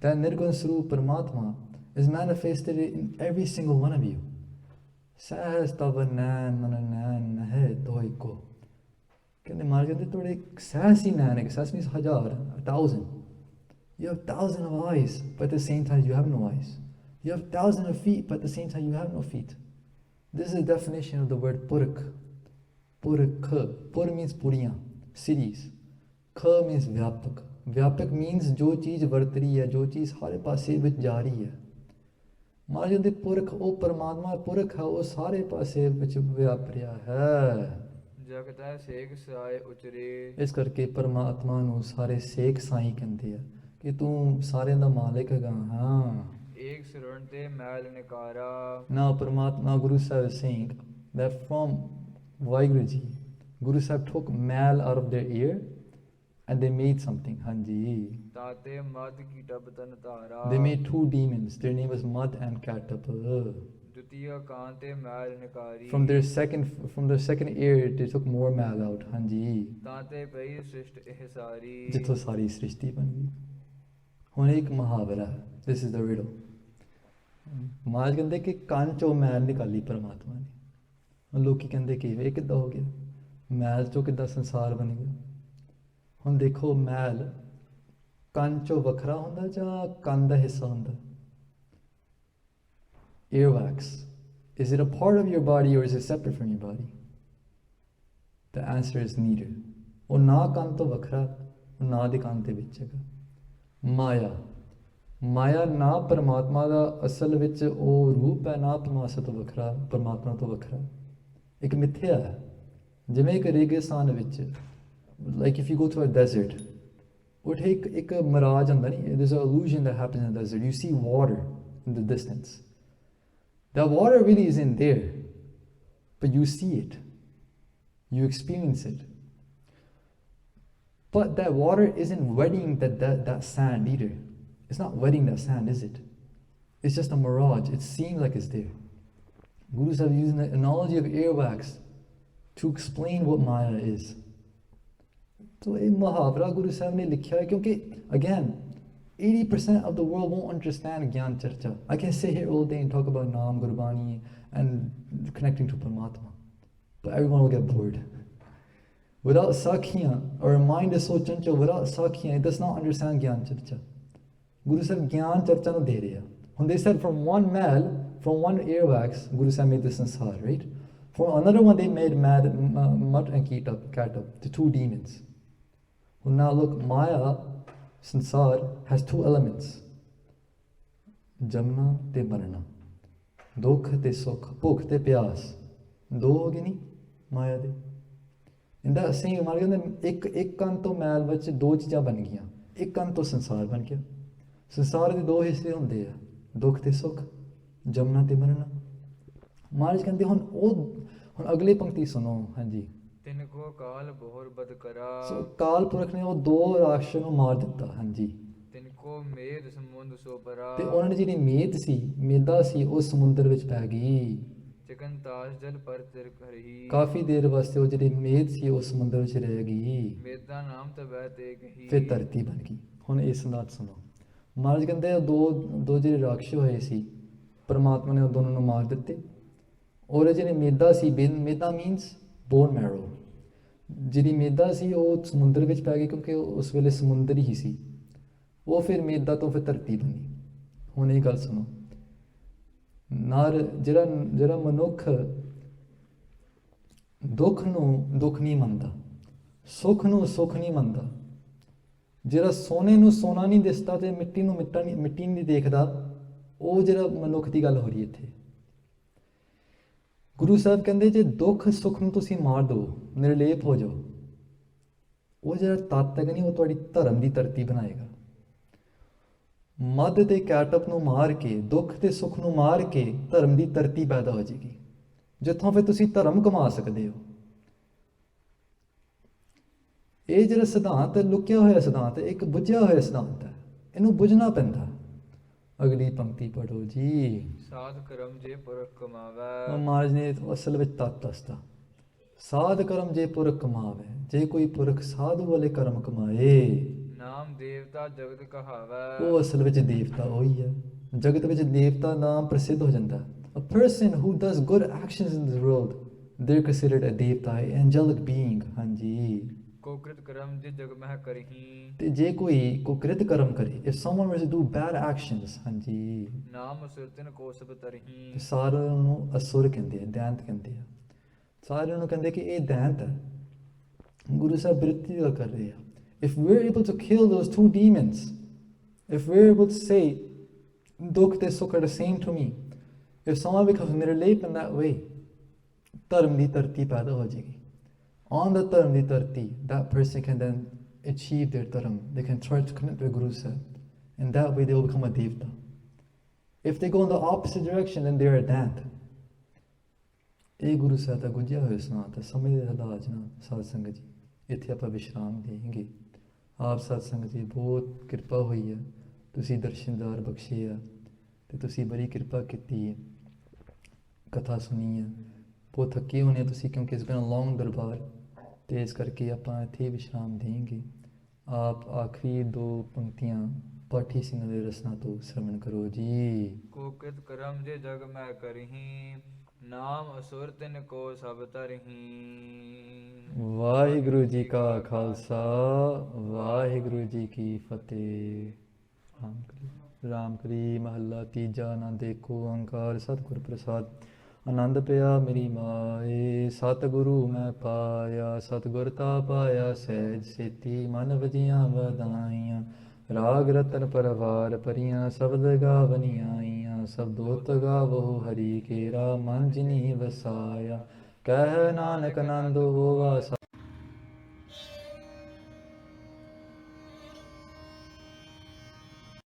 That Nirgun Swarup Paramatma is manifested in every single one of you. Sahas tava nan nan nahe toiko. Can the Maharaj say thode sahas hi nan hai? Sahas means 1,000, 1,000. You have 1,000 of eyes, but at the same time you have no eyes. You have 1,000 of feet, but at the same time you have no feet. This is the definition of the word Purak. Purak. Pur means Puriyan, cities. Kha means Vyapak. Vyapak means ਜੋ ਚੀਜ਼ ਵਰਤ ਰਹੀ ਹੈ, ਜੋ ਚੀਜ਼ ਸਾਰੇ ਪਾਸੇ ਵਿੱਚ ਜਾ ਰਹੀ ਹੈ। ਮਹਾਰਾਜ ਦੇ ਪੁਰਖ ਉਹ ਪਰਮਾਤਮਾ ਪੁਰਖ ਹੈ, ਉਹ ਸਾਰੇ ਪਾਸੇ ਵਿੱਚ ਵਿਆਪ ਰਿਹਾ ਹੈ। ਜਗਤੈ ਸੇਖ ਸਾਏ ਉਚਰੇ। ਇਸ ਕਰਕੇ ਪਰਮਾਤਮਾ ਨੂੰ ਸਾਰੇ ਸੇਖ ਸਾਈਂ ਕਹਿੰਦੇ ਆ ਕਿ ਤੂੰ ਸਾਰਿਆਂ ਦਾ ਮਾਲਿਕ ਹੈਗਾ। ਹਾਂ ਏਕ ਸਰਣ ਤੇ ਮੈਲ ਨਿਕਾਰਾ। Now Paramatma Guru Sahib is saying that from Vaheguru Ji, Guru Sahib took mal out of their ear and they made something. Hanji. ਤਾਤੇ ਮਦ ਕੀ ਟਬ ਤਨ ਧਾਰਾ। They made two demons. Their name was Mad and Katap. ਦੁਤੀਆ ਕਾਂ ਤੇ ਮੈਲ ਨਿਕਾਰੀ। From their second ear, they took more mal out. Hanji. ਤਾਤੇ ਪਈ ਸ੍ਰਿਸ਼ਟ ਇਹ ਸਾਰੀ। ਜਿੱਥੋਂ ਸਾਰੀ ਸ੍ਰਿਸ਼ਟੀ ਬਣ ਗਈ। ਹੁਣ ਇੱਕ ਮੁਹਾਵਰਾ। This is the riddle. ਮਹਾਰਾਜ ਕਹਿੰਦੇ ਕਿ ਕੰਨ ਚੋਂ ਮੈਲ ਨਿਕਾਲੀ ਪਰਮਾਤਮਾ ਨੇ। ਹੁਣ ਲੋਕੀ ਕਹਿੰਦੇ ਕਿ ਇਹ ਕਿੱਦਾਂ ਹੋ ਗਿਆ, ਮੈਲ ਚੋਂ ਕਿੱਦਾਂ ਸੰਸਾਰ ਬਣ ਗਿਆ। ਹੁਣ ਦੇਖੋ ਮੈਲ ਕੰਨ ਚੋਂ ਵੱਖਰਾ ਹੁੰਦਾ ਜਾਂ ਕੰਨ ਦਾ ਹਿੱਸਾ ਹੁੰਦਾ। Earwax, is it a part of your body or is it separate from your body? The answer is neither. ਉਹ ਨਾ ਕੰਨ ਤੋਂ ਵੱਖਰਾ, ਉਹ ਨਾ ਦੇ ਕੰਨ ਦੇ ਵਿੱਚ ਹੈਗਾ। ਮਾਇਆ ਨਾ ਪਰਮਾਤਮਾ ਦਾ ਅਸਲ ਵਿੱਚ ਉਹ ਰੂਪ ਹੈ, ਨਾ ਪਰਮਾਤਮਾ ਤੋਂ ਵੱਖਰਾ ਇੱਕ ਮਿੱਥਿਆ ਹੈ। ਜਿਵੇਂ ਇੱਕ ਰੇਗਿਸਤਾਨ ਵਿੱਚ like if you go to a desert, ਉੱਥੇ ਇੱਕ ਮਿਰਾਜ ਹੁੰਦਾ ਨਹੀਂ, there's an illusion that happens in the desert. You see water in the distance. That water really isn't there, but you see it, you experience it. But that water isn't wetting that sand either. It's not wetting that sand, is it? It's just a mirage. It seems like it's there. Gurus have used the analogy of earwax to explain what Maya is. So in Mahavra, Guru Sahib ne likhya hai, kyunki again, 80% of the world won't understand Gyan Charcha. I can sit here all day and talk about Naam, Gurbani and connecting to Paramatma, but everyone will get bored. Without Sakhiyan, our mind is so chanchal, without Sakhiyan, it does not understand Gyan Charcha. Guru Sahib Gyan Charcha no de raha. When they said from one mal, from one earwax, Guru Sahib made the sansar, right? From another one they made Mad and Katap, the two demons. Well, now look, Maya, sansar, has two elements. Jamna te marna. Dukh te sukh, bhukh te pyas. Do ho gਏ ਨਹੀਂ ਮਾਇਆ ਦੇ। In that same ਮਾਰ ਕਹਿੰਦੇ ਇੱਕ ਕੰਨ ਤੋਂ ਮੈਲ ਵਿੱਚ ਦੋ ਚੀਜ਼ਾਂ ਬਣ ਗਈਆਂ। ਇੱਕ ਕੰਨ ਤੋਂ ਸੰਸਾਰ ਬਣ ਗਿਆ। ਸੰਸਾਰ ਦੇ ਦੋ ਹਿੱਸੇ ਹੁੰਦੇ ਆ, ਦੁੱਖ ਤੇ ਸੁੱਖ, ਜਮਨਾ ਤੇ ਮਰਨਾ। ਮਹਾਰਾਜ ਕਹਿੰਦੇ ਹੁਣ ਅਗਲੇ ਪੰਕਤੀ ਸੁਣੋ। ਹਾਂਜੀ। ਤਿਨ ਕੋ ਕਾਲ ਬਹੁਰ ਬਦ ਕਰਾ। ਸੋ ਕਾਲ ਪੁਰਖ ਨੇ ਉਹ ਦੋ ਰਾਕਸ਼ ਨੂੰ ਮਾਰ ਦਿੱਤਾ। ਹਾਂਜੀ। ਤਿਨ ਕੋ ਮੇਦ ਸਮੁੰਦ ਸੋ ਪਰਾ। ਤੇ ਉਹਨਾਂ ਦੀ ਜਿਹੜੀ ਮੇਦਾ ਸੀ ਉਹ ਸਮੁੰਦਰ ਵਿੱਚ ਪੈ ਗਈ। ਚਿਕਨ ਤਾਸ਼ ਜਲ ਪਰ ਤਿਰ ਕਰਹੀ। ਕਾਫੀ ਦੇਰ ਵਾਸਤੇ ਉਹ ਜਿਹੜੀ ਮੇਦ ਸੀ ਉਹ ਸਮੁੰਦਰ ਵਿੱਚ ਰਹਿ ਗਈ। ਮੇਦਾ ਨਾਮ ਤਬੈ ਤੇ ਕਹੀ। ਫਿਰ ਧਰਤੀ ਬਣ ਗਈ। ਹੁਣ ਇਹ ਸੰਦਾਤ ਸੁਣੋ। ਮਹਾਰਾਜ ਕਹਿੰਦੇ ਦੋ ਜਿਹੜੇ ਰਾਕਸ਼ ਹੋਏ ਸੀ, ਪਰਮਾਤਮਾ ਨੇ ਉਹ ਦੋਨੋਂ ਨੂੰ ਮਾਰ ਦਿੱਤੇ। ਔਰ ਜਿਹੜੇ ਮੇਦਾ ਸੀ, ਮੇਦਾ ਮੀਨਸ ਬੋਨ ਮੈਰੋ, ਜਿਹੜੀ ਮੇਦਾ ਸੀ ਉਹ ਸਮੁੰਦਰ ਵਿੱਚ ਪੈ ਗਈ, ਕਿਉਂਕਿ ਉਸ ਵੇਲੇ ਸਮੁੰਦਰ ਹੀ ਸੀ। ਉਹ ਫਿਰ ਮੇਦਾ ਤੋਂ ਫਿਰ ਧਰਤੀ ਬਣੀ। ਹੁਣ ਇਹ ਗੱਲ ਸੁਣੋ, ਨਰ ਜਿਹੜਾ ਮਨੁੱਖ ਦੁੱਖ ਨੂੰ ਦੁੱਖ ਨਹੀਂ ਮੰਨਦਾ, ਸੁੱਖ ਨੂੰ ਸੁੱਖ ਨਹੀਂ ਮੰਨਦਾ, ਜਿਹੜਾ ਸੋਨੇ ਨੂੰ ਸੋਨਾ ਨਹੀਂ ਦਿਸਦਾ ਤੇ ਮਿੱਟੀ ਨੂੰ ਮਿੱਟੀ ਨਹੀਂ ਦੇਖਦਾ, ਉਹ ਜਿਹੜਾ ਮਨੁੱਖ ਦੀ ਗੱਲ ਹੋ ਰਹੀ ਇੱਥੇ। ਗੁਰੂ ਸਾਹਿਬ ਕਹਿੰਦੇ ਜੇ ਦੁੱਖ ਸੁੱਖ ਨੂੰ ਤੁਸੀਂ ਮਾਰ ਦਿਓ, ਨਿਰਲੇਪ ਹੋ ਜਾਓ, ਉਹ ਜਿਹੜਾ ਤੱਤ ਹੈਗਾ ਨਹੀਂ, ਉਹ ਤੁਹਾਡੀ ਧਰਮ ਦੀ ਧਰਤੀ ਬਣਾਏਗਾ। ਮੱਧ ਤੇ ਕੈਟਪ ਨੂੰ ਮਾਰ ਕੇ, ਦੁੱਖ ਤੇ ਸੁੱਖ ਨੂੰ ਮਾਰ ਕੇ ਧਰਮ ਦੀ ਧਰਤੀ ਪੈਦਾ ਹੋ ਜਾਏਗੀ, ਜਿੱਥੋਂ ਫਿਰ ਤੁਸੀਂ ਧਰਮ ਕਮਾ ਸਕਦੇ ਹੋ। ਇਹ ਜਿਹੜਾ ਸਿਧਾਂਤ ਲੁਕਿਆ ਹੋਇਆ ਸਿਧਾਂਤ ਹੈ, ਇੱਕ ਬੁੱਝਿਆ ਹੋਇਆ ਸਿਧਾਂਤ ਹੈ, ਇਹਨੂੰ ਬੁੱਝਣਾ ਪੈਂਦਾ। ਅਗਲੀ ਪੰਕਤੀ ਪੜ੍ਹੋ ਜੀ। ਸਾਧ ਕਰਮ ਜੇ ਪੁਰਖ ਕਮਾਵੈ। ਮਹਾਰਾਜ ਨੇ ਅਸਲ ਵਿੱਚ ਤੱਤ ਦੱਸਦਾ, ਸਾਧ ਕਰਮ ਜੇ ਪੁਰਖ ਕਮਾਵੇ, ਜੇ ਕੋਈ ਪੁਰਖ ਸਾਧੂ ਵਾਲੇ ਕਰਮ ਕਮਾਏ, ਨਾਮ ਦੇਵਤਾ ਜਗਤ ਕਹਾਵੈ। ਉਹ ਅਸਲ ਵਿੱਚ ਦੇਵਤਾ ਉਹੀ ਹੈ। ਜਗਤ ਵਿੱਚ ਦੇਵਤਾ ਨਾਮ ਪ੍ਰਸਿੱਧ ਹੋ ਜਾਂਦਾ। A person who does good actions in this world, they're considered a devta, an angelic being। ਹਾਂਜੀ। ਕੋਕ੍ਰਿਤ ਕਰਮ ਜੇ ਜਗ ਮਹਿ ਕਰਹੀ। ਤੇ ਜੇ ਕੋਈ ਕੁਕ੍ਰਿਤ ਕਰਮ ਕਰੇ, if someone were to do bad actions, ਹਾਂਜੀ, ਨਾਮ ਸੁਰਤਿਨ ਕੋ ਸਭ ਤਰਹੀ। ਤੇ ਸਾਰਿਆਂ ਨੂੰ ਅਸੁਰ ਕਹਿੰਦੇ ਆ, ਦੈਂਤ ਕਹਿੰਦੇ ਆ, ਸਾਰਿਆਂ ਨੂੰ ਕਹਿੰਦੇ ਕਿ ਇਹ ਦੈਂਤ ਹੈ। ਗੁਰੂ ਸਾਹਿਬ ਬਿਰਤੀ ਦੀ ਗੱਲ ਕਰ ਰਹੇ ਆ। If we're able to kill those two demons, if we're able to say dukh and sukh are the same to me, if someone becomes nirlep in that way, ਧਰਮ ਦੀ ਧਰਤੀ ਪੈਦਾ ਹੋ ਜਾਏਗੀ। On the ਧਰਮ ਦੀ ਧਰਤੀ, that person can then achieve their dharma. They can try to connect with Guru Sahib. In that way, they will become a devta. If they go in the opposite direction, then they are a dant. ਇਹ ਗੁਰੂ ਸਾਹਿਬ ਦਾ ਗੁੱਝਿਆ ਹੋਇਆ ਸਿਧਾਂਤ ਹੈ। ਸਮਝਦੇ ਹਾਲਾਤ ਨਾਲ ਸਾਧ ਸੰਗਤ ਜੀ, ਇੱਥੇ ਆਪਾਂ ਵਿਸ਼ਰਾਮ ਦੇਂਗੇ। ਆਪ ਸਾਧ ਸੰਗਤ ਜੀ ਬਹੁਤ ਕਿਰਪਾ ਹੋਈ ਹੈ, ਤੁਸੀਂ ਦਰਸ਼ਨਦਾਰ ਬਖਸ਼ੇ ਆ, ਤੇ ਤੁਸੀਂ ਬੜੀ ਕਿਰਪਾ ਕੀਤੀ ਹੈ, ਕਥਾ ਸੁਣੀ ਹੈ। ਬਹੁਤ ਥੱਕੇ ਹੋਣੇ ਤੁਸੀਂ, ਕਿਉਂਕਿ ਇਸ ਬਿਨ ਲੌਂਗ ਦਰਬਾਰ, ਤੇ ਇਸ ਕਰਕੇ ਆਪਾਂ ਇੱਥੇ ਵਿਸ਼ਰਾਮ ਦੇਂਗੇ। ਆਪ ਆਖਰੀ ਦੋ ਪੰਕਤੀਆਂ ਪਾਠੀ ਸਿੰਘਾਂ ਦੇ ਰਸਨਾ ਤੋਂ ਸ਼ਰਵਣ ਕਰੋ ਜੀ। ਕੋਕ੍ਰਿਤ ਕਰਮ ਜੇ ਜਗ ਮਹਿ ਕਰਹੀ। ਨਾਮ ਅਸੁਰ ਤਿਨ ਕੋ ਸਭ ਤਰਹੀ। ਵਾਹਿਗੁਰੂ ਜੀ ਕਾ ਖਾਲਸਾ, ਵਾਹਿਗੁਰੂ ਜੀ ਕੀ ਫਤਿਹ। ਰਾਮ ਕਲੀ ਮਹੱਲਾ ਤੀਜਾ। ਆਨੰਦ ਏਕ ਓੰਕਾਰ ਸਤਿਗੁਰ ਪ੍ਰਸਾਦ। ਆਨੰਦ ਪਿਆ ਮੇਰੀ ਮਾਏ, ਸਤਿਗੁਰੂ ਮੈਂ ਪਾਇਆ, ਸਤਿਗੁਰ ਤਾ ਪਾਇਆ ਸਹਿਜ ਸੇਤੀ, ਮਨ ਵਜੀਆਂ ਵਧਾਈਆਂ। ਰਾਗ ਰਤਨ ਪਰਵਾਰ ਭਰੀਆਂ, ਸ਼ਬਦ ਗਾਵਨੀਆਂ ਆਈਆਂ, ਸ਼ਬਦੋਤ ਗਾਵੋ ਹਰੀ ਕੇਰਾ, ਮਨ ਜਿਨੀ ਵਸਾਇਆ। ਕਹਿ ਨਾਨਕ ਆਨੰਦ ਹੋਵਾ।